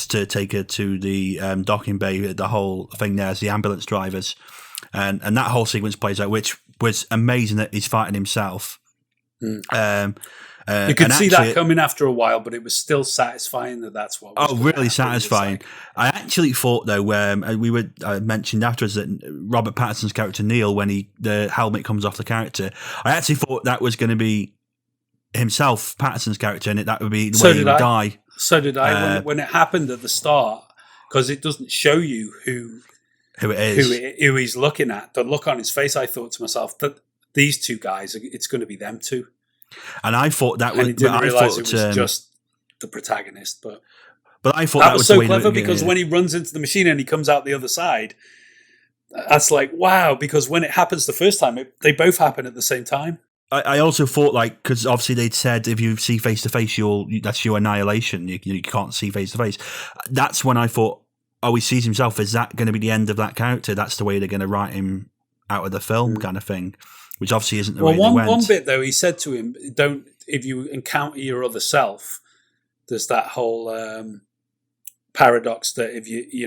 Speaker 8: to take her to the docking bay. The whole thing there is the ambulance drivers, and that whole sequence plays out, which was amazing that he's fighting himself.
Speaker 1: You could see that coming after a while, but it was still satisfying that's what was
Speaker 8: really satisfying. I actually thought, though, we were mentioned afterwards that Robert Pattinson's character Neil, when the helmet comes off the character, I actually thought that was going to be himself, Pattinson's character, and that would be the way he would die.
Speaker 1: So did I. When it happened at the start, because it doesn't show you who
Speaker 8: it is,
Speaker 1: who he's looking at. The look on his face, I thought to myself, that these two guys, it's going to be them two.
Speaker 8: And I thought that was.
Speaker 1: And he didn't realise it was just the protagonist, but
Speaker 8: I thought
Speaker 1: that was so clever,
Speaker 8: because
Speaker 1: because when he runs into the machine and he comes out the other side, that's like, wow. Because when it happens the first time, they both happen at the same time.
Speaker 8: I also thought, like, because obviously they'd said if you see face to face, that's your annihilation. You can't see face to face. That's when I thought, oh, he sees himself. Is that going to be the end of that character? That's the way they're going to write him out of the film, kind of thing. Which obviously isn't the way they went.
Speaker 1: One bit though, he said to him, "Don't, if you encounter your other self." There's that whole paradox that if you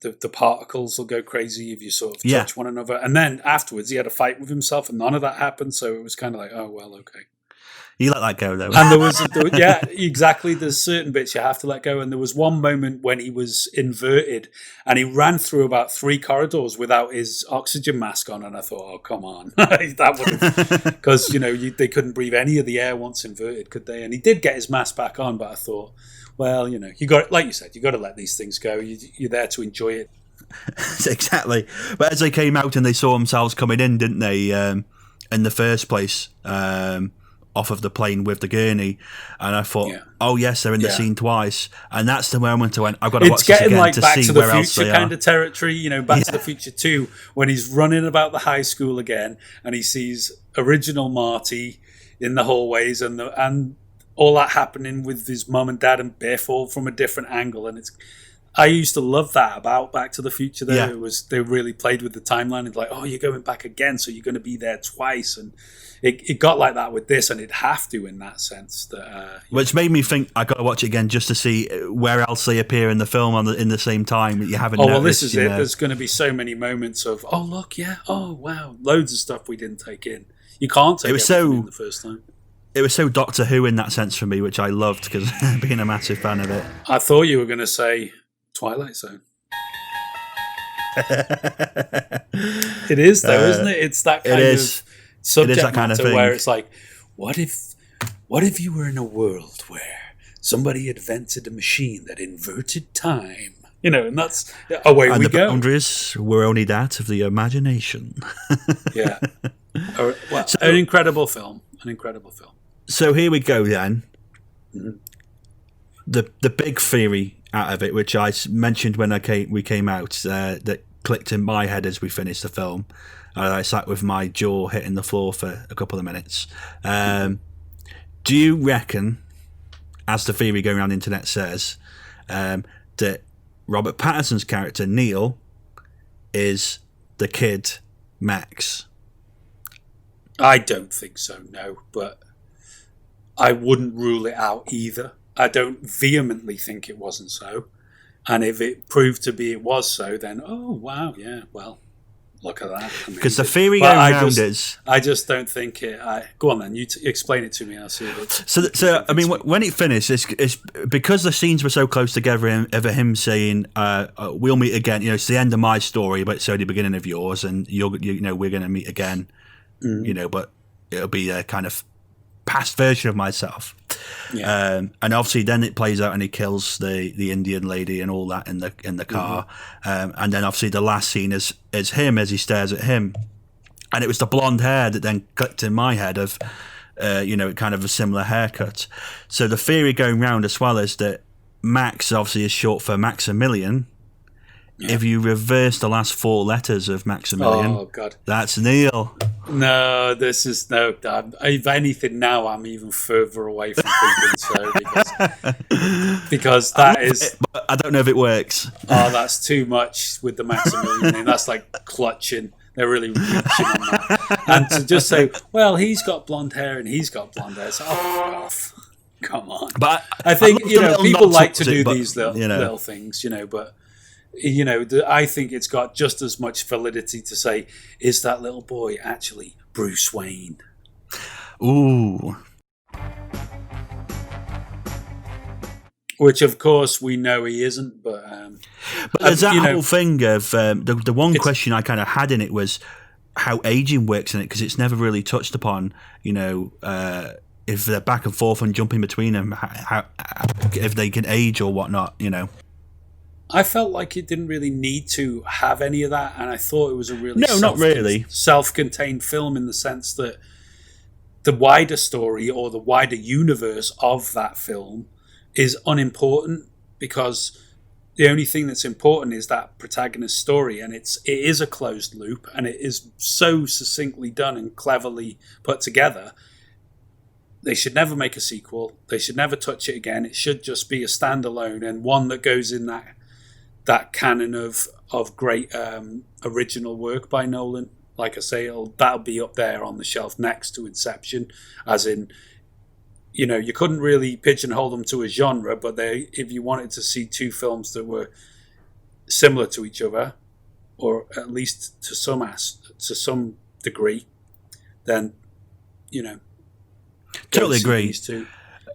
Speaker 1: the particles will go crazy if you sort of touch one another. And then afterwards, he had a fight with himself, and none of that happened. So it was kind of like, oh well, okay.
Speaker 8: You let that go, though.
Speaker 1: And there was yeah, exactly. There's certain bits you have to let go. And there was one moment when he was inverted and he ran through about 3 corridors without his oxygen mask on. And I thought, oh, come on. That would because, they couldn't breathe any of the air once inverted, could they? And he did get his mask back on, but I thought, well, you got, like you said, you got to let these things go. You're there to enjoy it.
Speaker 8: Exactly. But as they came out and they saw themselves coming in, didn't they, in the first place, off of the plane with the gurney, and I thought, oh yes, they're in the scene twice, and that's the moment I went, I've got to watch this again
Speaker 1: like
Speaker 8: to
Speaker 1: Back
Speaker 8: see
Speaker 1: to the
Speaker 8: where else
Speaker 1: Future
Speaker 8: they
Speaker 1: kind
Speaker 8: are.
Speaker 1: of territory, Back to the Future 2, when he's running about the high school again, and he sees original Marty in the hallways, and all that happening with his mum and dad, and Biff all from a different angle, and I used to love that about Back to the Future. Though they really played with the timeline. It's like, oh, you're going back again, so you're going to be there twice, and it got like that with this, and it'd have to in that sense.
Speaker 8: Which made me think I got to watch it again just to see where else they appear in the film in the same time that you haven't.
Speaker 1: Oh,
Speaker 8: noticed,
Speaker 1: well, this is it. There's going to be so many moments of, oh look, yeah, oh wow, loads of stuff we didn't take in. You can't take everything in the first time.
Speaker 8: It was so Doctor Who in that sense for me, which I loved because being a massive fan of it.
Speaker 1: I thought you were going to say Twilight Zone. It is though, isn't it? It's that kind of subject matter where it's like, what if you were in a world where somebody invented a machine that inverted time? And that's away we go. And the
Speaker 8: boundaries were only that of the imagination.
Speaker 1: Yeah. Well, an incredible film.
Speaker 8: So here we go then. Mm-hmm. The big theory out of it, which I mentioned when we came out, that clicked in my head as we finished the film. I sat with my jaw hitting the floor for a couple of minutes. Do you reckon, as the theory going around the internet says, that Robert Pattinson's character, Neil, is the kid Max?
Speaker 1: I don't think so, no, but I wouldn't rule it out either. I don't vehemently think it wasn't so. And if it proved to be it was so, then, oh, wow, yeah, well, look at that.
Speaker 8: Because the theory going around is...
Speaker 1: I just don't think it... go on then, you explain it to me, I'll see if it...
Speaker 8: So I mean, when it finished, it's because the scenes were so close together of him saying, we'll meet again, it's the end of my story, but it's only the beginning of yours, and we're going to meet again, but it'll be a kind of past version of myself. Yeah. And obviously then it plays out and he kills the Indian lady and all that in the car. And then obviously the last scene is him as he stares at him. And it was the blonde hair that then clicked in my head of, kind of a similar haircut. So the theory going round as well is that Max obviously is short for Maximilian. Yeah. If you reverse the last 4 letters of Maximilian,
Speaker 1: oh God,
Speaker 8: that's Neil.
Speaker 1: No, this is no. If anything, now I'm even further away from thinking so because that is.
Speaker 8: I don't know if it works.
Speaker 1: Oh, that's too much with the Maximilian name. That's like clutching. They're really reaching on that. And to just say, well, he's got blonde hair and he's got blonde hair. So, fuck off. Come on.
Speaker 8: But
Speaker 1: I think people like to do these little things, but. I think it's got just as much validity to say, is that little boy actually Bruce Wayne?
Speaker 8: Ooh.
Speaker 1: Which, of course, we know he isn't, but
Speaker 8: there's that whole thing of the one question I kind of had in it was how aging works in it, because it's never really touched upon, if they're back and forth and jumping between them, how if they can age or whatnot,
Speaker 1: I felt like it didn't really need to have any of that, and I thought it was a really
Speaker 8: not really
Speaker 1: self-contained film in the sense that the wider story or the wider universe of that film is unimportant, because the only thing that's important is that protagonist story, and it is a closed loop, and it is so succinctly done and cleverly put together. They should never make a sequel. They should never touch it again. It should just be a standalone and one that goes in that canon of great original work by Nolan. Like I say, that'll be up there on the shelf next to Inception, as in, you couldn't really pigeonhole them to a genre, but if you wanted to see 2 films that were similar to each other, or at least to some degree, then
Speaker 8: totally agree.
Speaker 1: These two.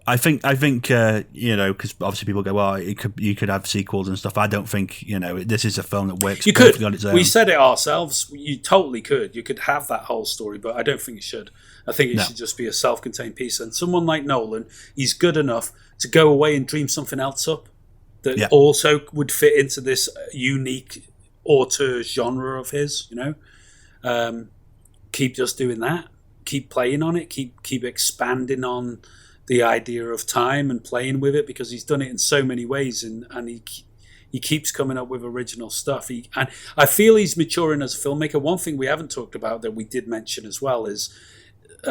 Speaker 8: I think because obviously people go, well, you could have sequels and stuff. I don't think this is a film that works perfectly on its own.
Speaker 1: We said it ourselves. You totally could. You could have that whole story, but I don't think it should. I think it should just be a self-contained piece. And someone like Nolan, he's good enough to go away and dream something else up that also would fit into this unique auteur genre of his. Keep just doing that. Keep playing on it. Keep expanding on the idea of time and playing with it, because he's done it in so many ways, and he keeps coming up with original stuff. And I feel he's maturing as a filmmaker. One thing we haven't talked about that we did mention as well is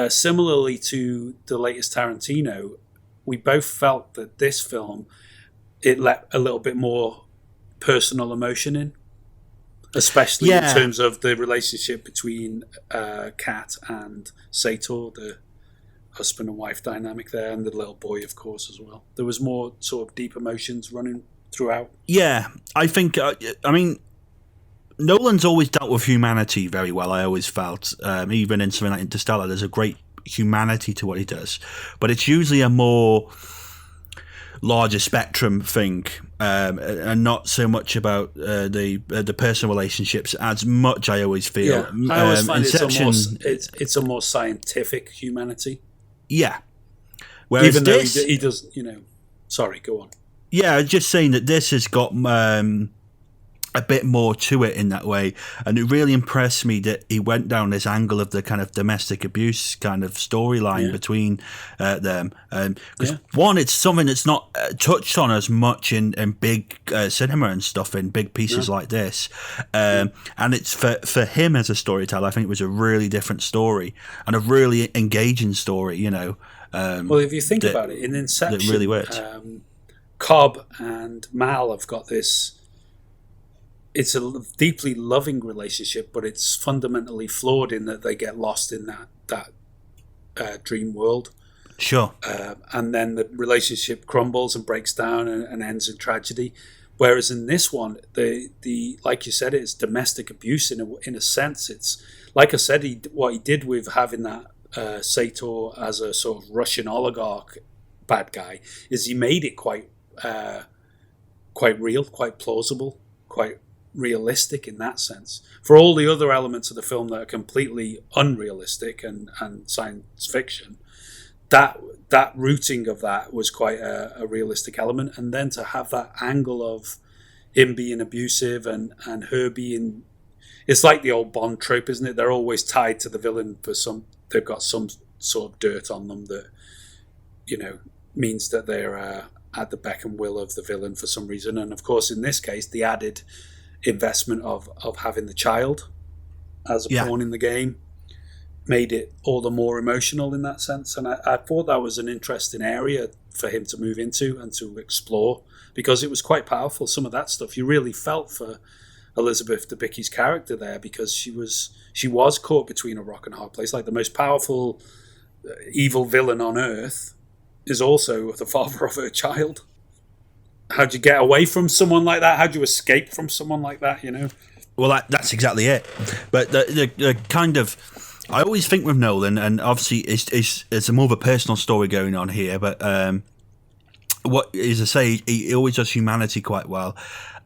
Speaker 1: similarly to the latest Tarantino, we both felt that this film, it let a little bit more personal emotion in, especially in terms of the relationship between Kat and Sator, the husband and wife dynamic there, and the little boy, of course, as well. There was more sort of deep emotions running throughout. Yeah,
Speaker 8: I think, Nolan's always dealt with humanity very well, I always felt. Even in something like Interstellar, there's a great humanity to what he does. But it's usually a more larger spectrum thing, and not so much about the personal relationships as much, I always feel.
Speaker 1: Yeah, I always find it's a more scientific humanity.
Speaker 8: Yeah. Whereas
Speaker 1: even though he does, sorry, go on.
Speaker 8: Yeah, just saying that this has got a bit more to it in that way, and it really impressed me that he went down this angle of the kind of domestic abuse kind of storyline between them. Because one, it's something that's not touched on as much in big cinema and stuff, in big pieces like this, and it's for him as a storyteller, I think it was a really different story and a really engaging story.
Speaker 1: Well, if you think about it, in Inception,
Speaker 8: that really worked.
Speaker 1: Cobb and Mal have got this. It's a deeply loving relationship, but it's fundamentally flawed in that they get lost in that dream world.
Speaker 8: Sure.
Speaker 1: And then the relationship crumbles and breaks down and ends in tragedy. Whereas in this one, the like you said, it's domestic abuse in a sense. It's like I said, what he did with having that Sator as a sort of Russian oligarch bad guy is he made it quite real, quite plausible, quite realistic in that sense. For all the other elements of the film that are completely unrealistic and science fiction, that rooting of that was quite a realistic element. And then to have that angle of him being abusive and her being, it's like the old Bond trope, isn't it? They're always tied to the villain they've got some sort of dirt on them that means that they're at the beck and will of the villain for some reason. And of course, in this case, the added investment of having the child as a pawn in the game made it all the more emotional in that sense. And I thought that was an interesting area for him to move into and to explore, because it was quite powerful. Some of that stuff you really felt for Elizabeth Debicki's character there, because she was caught between a rock and a hard place. Like, the most powerful evil villain on earth is also the father of her child. How'd you get away from someone like that? How'd you escape from someone like that,
Speaker 8: Well, that's exactly it. But the kind of... I always think with Nolan, and obviously it's a more of a personal story going on here, but what is to say, he always does humanity quite well.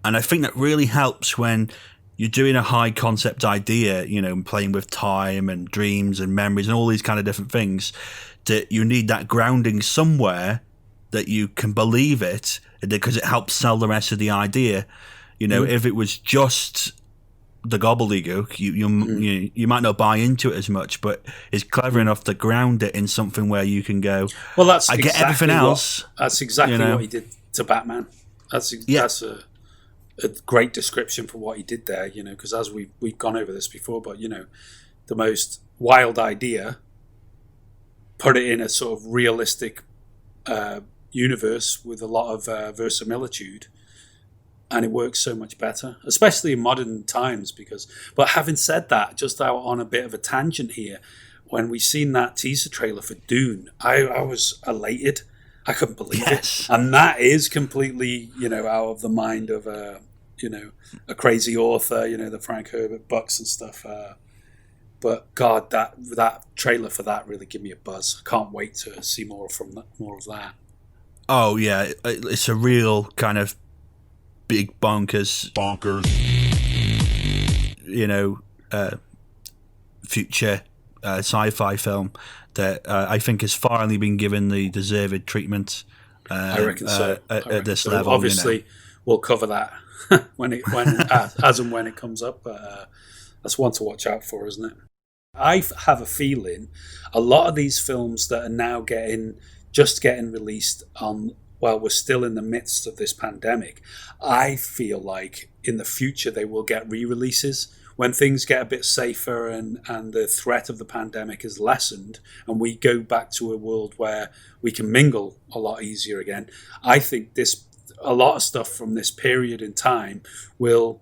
Speaker 8: And I think that really helps when you're doing a high concept idea, playing with time and dreams and memories and all these kind of different things, that you need that grounding somewhere that you can believe it, because it helps sell the rest of the idea. If it was just the gobbledygook, you might not buy into it as much, but it's clever enough to ground it in something where you can go,
Speaker 1: well, that's
Speaker 8: I get everything else.
Speaker 1: That's exactly what he did to Batman. That's a great description for what he did there, because as we've gone over this before, but the most wild idea, put it in a sort of realistic universe with a lot of verisimilitude, and it works so much better, especially in modern times. But having said that, just out on a bit of a tangent here, when we seen that teaser trailer for Dune, I was elated. I couldn't believe it, and that is completely out of the mind of a crazy author, the Frank Herbert books and stuff. But God, that trailer for that really gave me a buzz. I can't wait to see more of that.
Speaker 8: Oh yeah, it's a real kind of big bonkers, future sci-fi film that I think has finally been given the deserved treatment.
Speaker 1: I reckon so.
Speaker 8: At this level,
Speaker 1: obviously, we'll cover that as and when it comes up. But that's one to watch out for, isn't it? I have a feeling a lot of these films that are now getting released while we're still in the midst of this pandemic, I feel like in the future they will get re-releases when things get a bit safer and the threat of the pandemic is lessened and we go back to a world where we can mingle a lot easier again. I think a lot of stuff from this period in time will,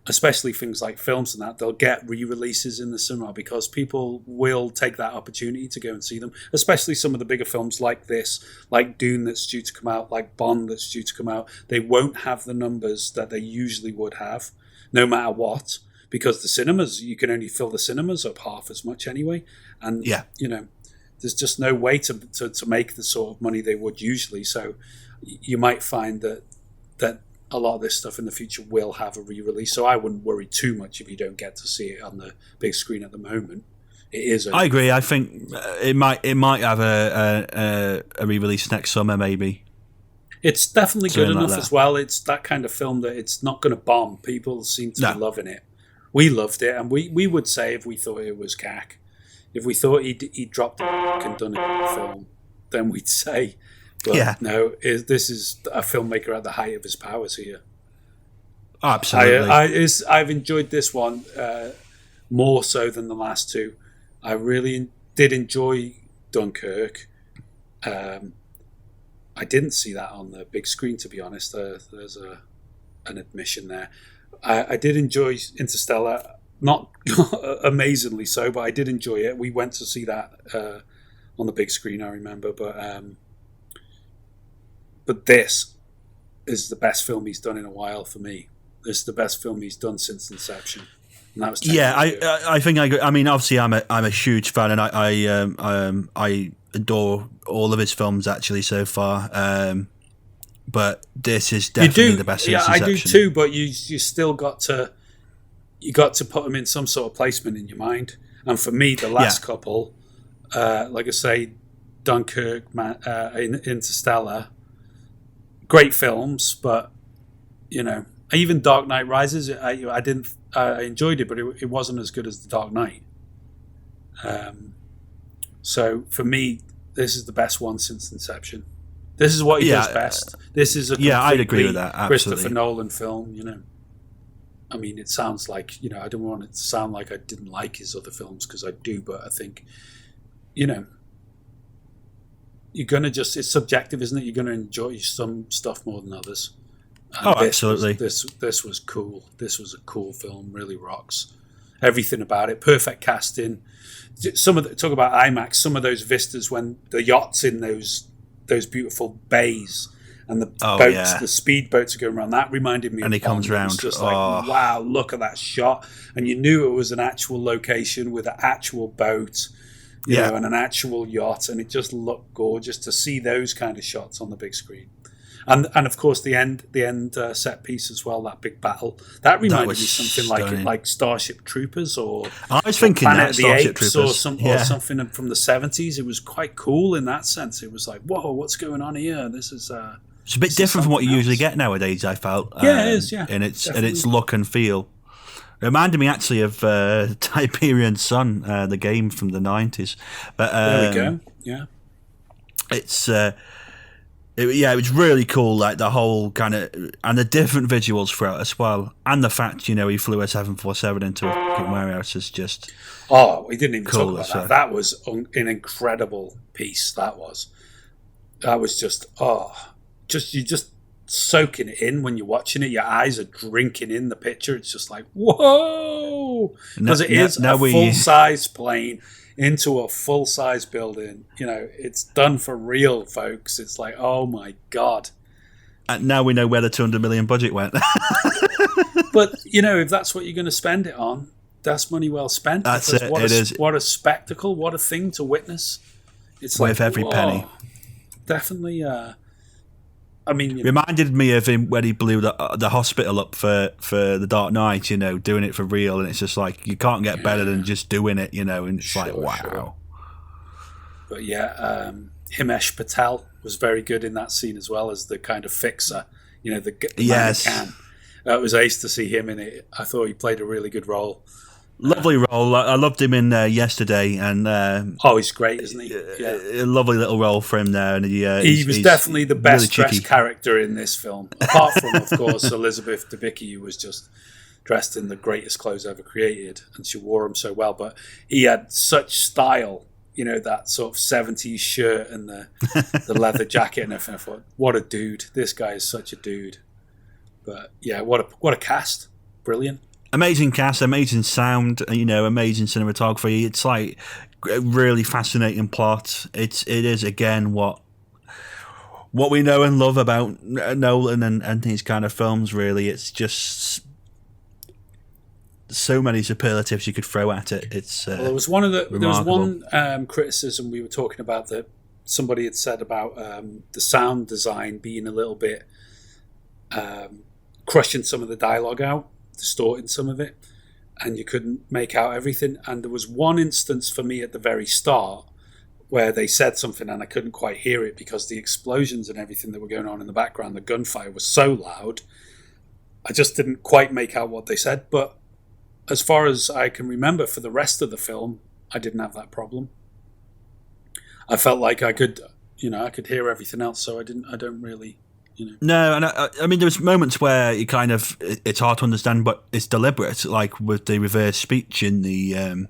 Speaker 1: especially things like films and that, they'll get re-releases in the cinema because people will take that opportunity to go and see them, especially some of the bigger films like this, like Dune that's due to come out, like Bond that's due to come out. They won't have the numbers that they usually would have, no matter what, because the cinemas, you can only fill the cinemas up half as much anyway. And, there's just no way to make the sort of money they would usually. So you might find that a lot of this stuff in the future will have a re-release, so I wouldn't worry too much if you don't get to see it on the big screen at the moment. It is.
Speaker 8: I agree. I think it might have a re-release next summer, maybe.
Speaker 1: It's definitely good
Speaker 8: Something
Speaker 1: enough
Speaker 8: like
Speaker 1: as well. It's that kind of film that it's not going to bomb. People seem to be loving it. We loved it, and we would say if we thought it was cack, if we thought he dropped the and done a film, then we'd say. But no, this is a filmmaker at the height of his powers here.
Speaker 8: Absolutely.
Speaker 1: I've enjoyed this one more so than the last two. I really did enjoy Dunkirk. I didn't see that on the big screen, to be honest. There's an admission there. I did enjoy Interstellar, not amazingly so, but I did enjoy it. We went to see that on the big screen, I remember, but this is the best film he's done in a while for me. This is the best film he's done since Inception. And that was 10 years ago.
Speaker 8: I think I agree. I mean, obviously, I'm a huge fan, and I adore all of his films actually so far. But this is definitely the best since Inception.
Speaker 1: I do too. But you still got to put him in some sort of placement in your mind. And for me, the last couple, like I say, Dunkirk, Interstellar. Great films, but even Dark Knight Rises, I enjoyed it, but it wasn't as good as The Dark Knight. So for me, this is the best one since Inception. This is what he does best. This is a
Speaker 8: I'd agree with that. Absolutely.
Speaker 1: Christopher Nolan film. I mean, it sounds like I don't want it to sound like I didn't like his other films because I do, but I think you're going to it's subjective, isn't it? You're going to enjoy some stuff more than others. And
Speaker 8: absolutely.
Speaker 1: This was cool. This was a cool film. Really rocks. Everything about it. Perfect casting. Talk about IMAX. Some of those vistas when the yacht's in those beautiful bays and the boats, the speedboats are going around. That reminded me.
Speaker 8: And
Speaker 1: he
Speaker 8: comes round.
Speaker 1: It's just like, wow, look at that shot. And you knew it was an actual location with an actual boat. You know, and an actual yacht, and it just looked gorgeous to see those kind of shots on the big screen, and of course the end set piece as well. That big battle that reminded me something like Starship Troopers or
Speaker 8: I was thinking
Speaker 1: Planet of the
Speaker 8: Starship
Speaker 1: Apes
Speaker 8: Troopers.
Speaker 1: or something from the 70s. It was quite cool in that sense. It was like, whoa, what's going on here? This is
Speaker 8: it's a bit different from what you usually get nowadays. I felt
Speaker 1: it is, in
Speaker 8: its look and feel. It reminded me actually of Tiberian Sun, the game from the 90s. But
Speaker 1: there we go. Yeah,
Speaker 8: it's it was really cool. Like the whole kind of and the different visuals throughout as well, and the fact he flew a 747 into a fucking warehouse is just.
Speaker 1: Oh, we didn't even
Speaker 8: cool,
Speaker 1: talk about that. That was an incredible piece. That was just you just soaking it in when you're watching it. Your eyes are drinking in the picture. It's just like, whoa, because it is a full-size plane into a full-size building. It's done for real, folks. It's like, oh my god,
Speaker 8: And now we know where the 200 million budget went.
Speaker 1: But, you know, if that's what you're going to spend it on, that's money well spent.
Speaker 8: That's it.
Speaker 1: What a spectacle. What a thing to witness. It's
Speaker 8: worth
Speaker 1: like,
Speaker 8: every penny.
Speaker 1: Definitely. I mean,
Speaker 8: reminded me of him when he blew the hospital up for The Dark Knight, you know, doing it for real. And it's just like, you can't get better than just doing it, you know. And it's like, wow. Sure.
Speaker 1: But yeah, Himesh Patel was very good in that scene as well as the kind of fixer, you know, the man who can. It was ace to see him in it. I thought he played a really good role.
Speaker 8: Lovely role. I loved him in Yesterday, and
Speaker 1: he's great, isn't he? Yeah,
Speaker 8: a lovely little role for him there. And
Speaker 1: he was definitely the best dressed character in this film, apart from, of course, Elizabeth Debicki, who was just dressed in the greatest clothes ever created, and she wore them so well. But he had such style. You know, that sort of 70s shirt and the leather jacket and everything. I thought, what a dude. This guy is such a dude. But yeah, what a cast. Brilliant.
Speaker 8: Amazing cast, amazing sound, you know, amazing cinematography. It's like a really fascinating plot. It is, again, what we know and love about Nolan and his kind of films, really. It's just so many superlatives you could throw at it. It's
Speaker 1: there was one criticism we were talking about that somebody had said about the sound design being a little bit crushing some of the dialogue out, distorting some of it, and you couldn't make out everything. And there was one instance for me at the very start where they said something and I couldn't quite hear it because the explosions and everything that were going on in the background, the gunfire was so loud, I just didn't quite make out what they said. But as far as I can remember, for the rest of the film, I didn't have that problem. I felt like I could hear everything else, so I don't really, you know.
Speaker 8: No, and I mean, there was moments where you kind of, it's hard to understand, but it's deliberate, like with the reverse speech in the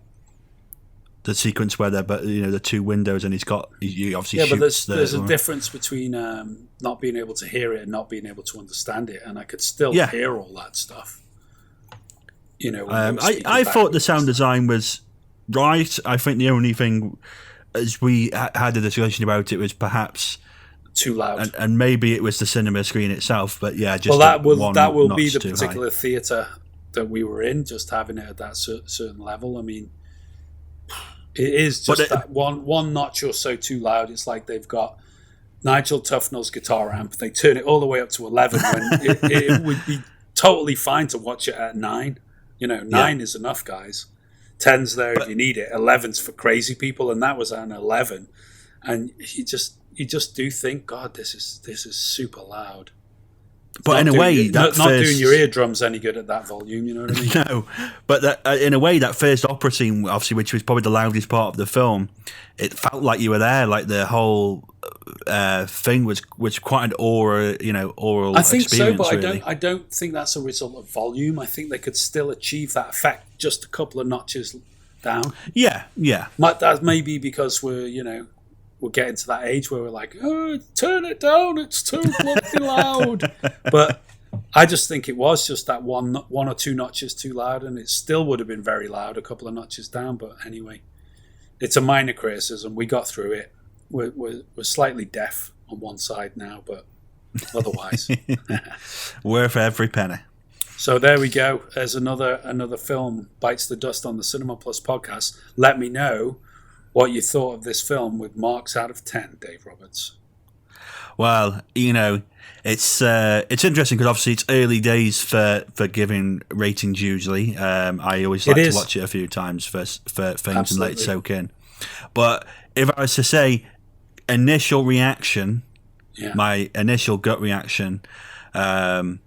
Speaker 8: sequence where they're, you know, the two windows, and he obviously shoots.
Speaker 1: Yeah, but there's a difference between not being able to hear it and not being able to understand it, and I could still hear all that stuff. You know,
Speaker 8: I thought the sound design was right. I think the only thing, as we had a discussion about it, was perhaps
Speaker 1: too loud,
Speaker 8: and maybe it was the cinema screen itself. But yeah, just
Speaker 1: that will be the particular theatre that we were in, just having it at that certain level. I mean, it is just that one notch or so too loud. It's like they've got Nigel Tufnell's guitar amp. They turn it all the way up to 11 when it would be totally fine to watch it at 9. You know, 9 is enough, guys. 10's there if you need it. 11's for crazy people, and that was an 11. And you just do think, God, this is super loud.
Speaker 8: But in a way,
Speaker 1: not doing your eardrums any good at that volume. You know what I mean?
Speaker 8: No, but in a way, that first opera scene, obviously, which was probably the loudest part of the film, it felt like you were there. Like the whole thing was quite an oral
Speaker 1: I think
Speaker 8: experience.
Speaker 1: So, but
Speaker 8: really.
Speaker 1: I don't think that's a result of volume. I think they could still achieve that effect just a couple of notches down.
Speaker 8: Yeah.
Speaker 1: That may be because we're getting to that age where we're like, oh, turn it down, it's too bloody loud. But I just think it was just that one or two notches too loud, and it still would have been very loud a couple of notches down. But anyway, it's a minor criticism. We got through it. We're slightly deaf on one side now, but otherwise,
Speaker 8: worth every penny.
Speaker 1: So there we go. There's another film bites the dust on the Cinema Plus podcast. Let me know what you thought of this film with marks out of 10, Dave Roberts.
Speaker 8: Well, you know, it's interesting because obviously it's early days for giving ratings usually. I always like to watch it a few times for things and let it soak in. But if I was to say initial reaction, my initial gut reaction, I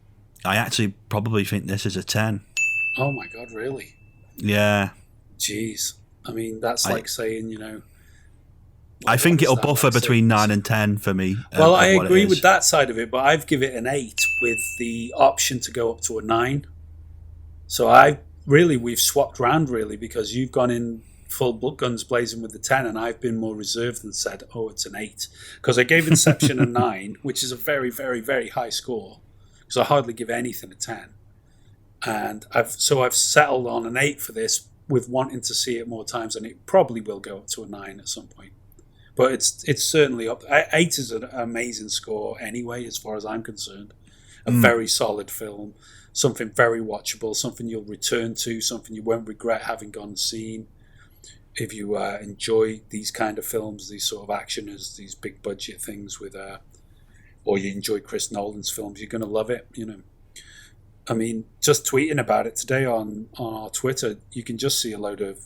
Speaker 8: actually probably think this is a 10.
Speaker 1: Oh my God, really?
Speaker 8: Yeah.
Speaker 1: Jeez. I mean, that's like saying, you know...
Speaker 8: I think it'll buffer between 9 and 10 for me.
Speaker 1: Well, I agree with that side of it, but I've given it an 8 with the option to go up to a 9. So we've swapped round, really, because you've gone in full guns blazing with the 10, and I've been more reserved and said, oh, it's an 8. Because I gave Inception a 9, which is a very, very, very high score, because I hardly give anything a 10. And I've settled on an 8 for this, with wanting to see it more times, and it probably will go up to a 9 at some point. but it's certainly up. 8 is an amazing score anyway, as far as I'm concerned. A very solid film, something very watchable, something you'll return to, something you won't regret having gone and seen. If you enjoy these kind of films, these sort of actioners, these big budget things with, or you enjoy Chris Nolan's films, you're going to love it. You know, I mean, just tweeting about it today on our Twitter, you can just see a load of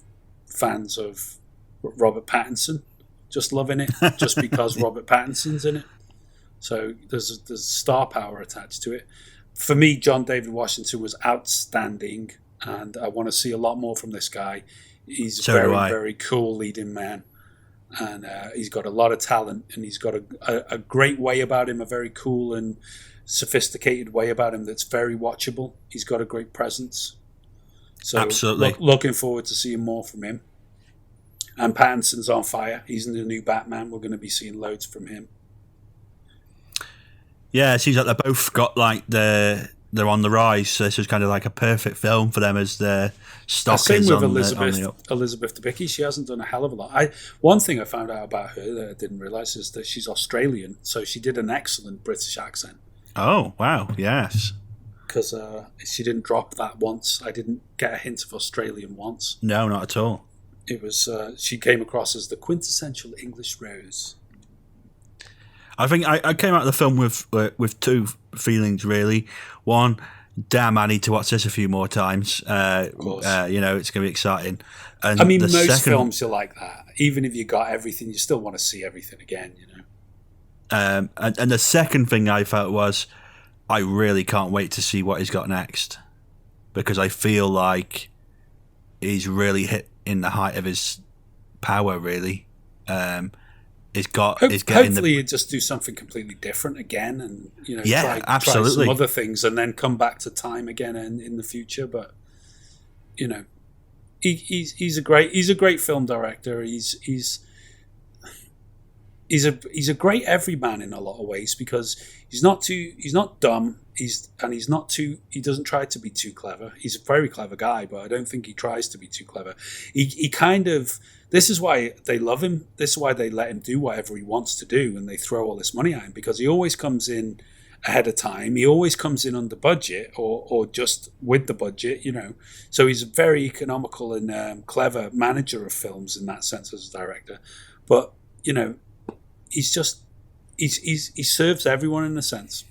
Speaker 1: fans of Robert Pattinson just loving it, just because Robert Pattinson's in it. So there's star power attached to it. For me, John David Washington was outstanding, and I want to see a lot more from this guy. He's very cool leading man, and he's got a lot of talent, and he's got a great way about him, a very cool and sophisticated way about him that's very watchable. He's got a great presence. So
Speaker 8: absolutely
Speaker 1: looking forward to seeing more from him. And Pattinson's on fire. He's in the new Batman. We're going to be seeing loads from him.
Speaker 8: Yeah, it seems like they both got like they're on the rise. So this was kind of like a perfect film for them as their stock is on the up.
Speaker 1: Elizabeth Debicki. She hasn't done a hell of a lot. One thing I found out about her that I didn't realise is that she's Australian. So she did an excellent British accent.
Speaker 8: Oh, wow. Yes.
Speaker 1: Because she didn't drop that once. I didn't get a hint of Australian once.
Speaker 8: No, not at all.
Speaker 1: It was she came across as the quintessential English Rose.
Speaker 8: I think I came out of the film with two feelings really. One, damn, I need to watch this a few more times.
Speaker 1: Of course.
Speaker 8: You know, it's going to be exciting. And
Speaker 1: I mean, most films are like that. Even if you got everything, you still want to see everything again. You know.
Speaker 8: And the second thing I felt was, I really can't wait to see what he's got next, because I feel like he's really hit in the height of his power. Really,
Speaker 1: hopefully he'll just do something completely different again, and you know, try some other things, and then come back to time again in the future. But you know, he's a great film director. He's a great everyman in a lot of ways, because he's not dumb. He doesn't try to be too clever. He's a very clever guy, but I don't think he tries to be too clever. He kind of, this is why they love him. This is why they let him do whatever he wants to do, and they throw all this money at him, because he always comes in ahead of time. He always comes in under budget or just with the budget, you know. So he's a very economical and clever manager of films in that sense as a director. But, you know, he serves everyone in a sense.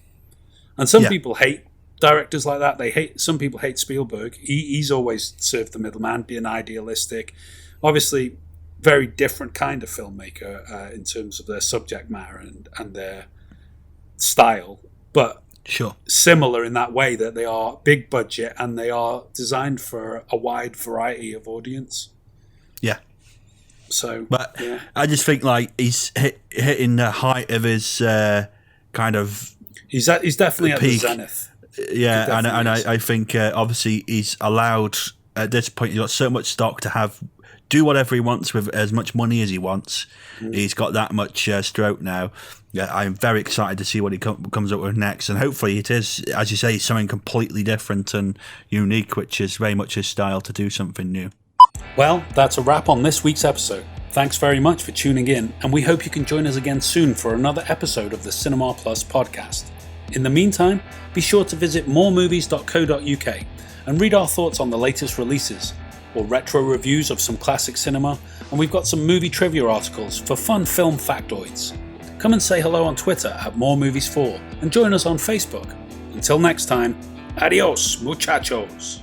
Speaker 1: And some people hate directors like that. Some people hate Spielberg. He's always served the middleman, being idealistic. Obviously, very different kind of filmmaker in terms of their subject matter and their style. But
Speaker 8: sure,
Speaker 1: similar in that way that they are big budget and they are designed for a wide variety of audience.
Speaker 8: Yeah.
Speaker 1: So,
Speaker 8: but I just think like he's hitting the height of his kind of.
Speaker 1: He's definitely at the
Speaker 8: peak.
Speaker 1: zenith.
Speaker 8: Yeah, and I think obviously he's allowed at this point. He's got so much stock to do whatever he wants with as much money as he wants. He's got that much stroke now. Yeah, I'm very excited to see what he comes up with next, and hopefully it is, as you say, something completely different and unique, which is very much his style to do something new.
Speaker 1: Well, that's a wrap on this week's episode. Thanks very much for tuning in, and we hope you can join us again soon for another episode of the Cinema Plus podcast. In the meantime, be sure to visit moremovies.co.uk and read our thoughts on the latest releases, or retro reviews of some classic cinema, and we've got some movie trivia articles for fun film factoids. Come and say hello on Twitter at moremovies4 and join us on Facebook. Until next time, adios muchachos.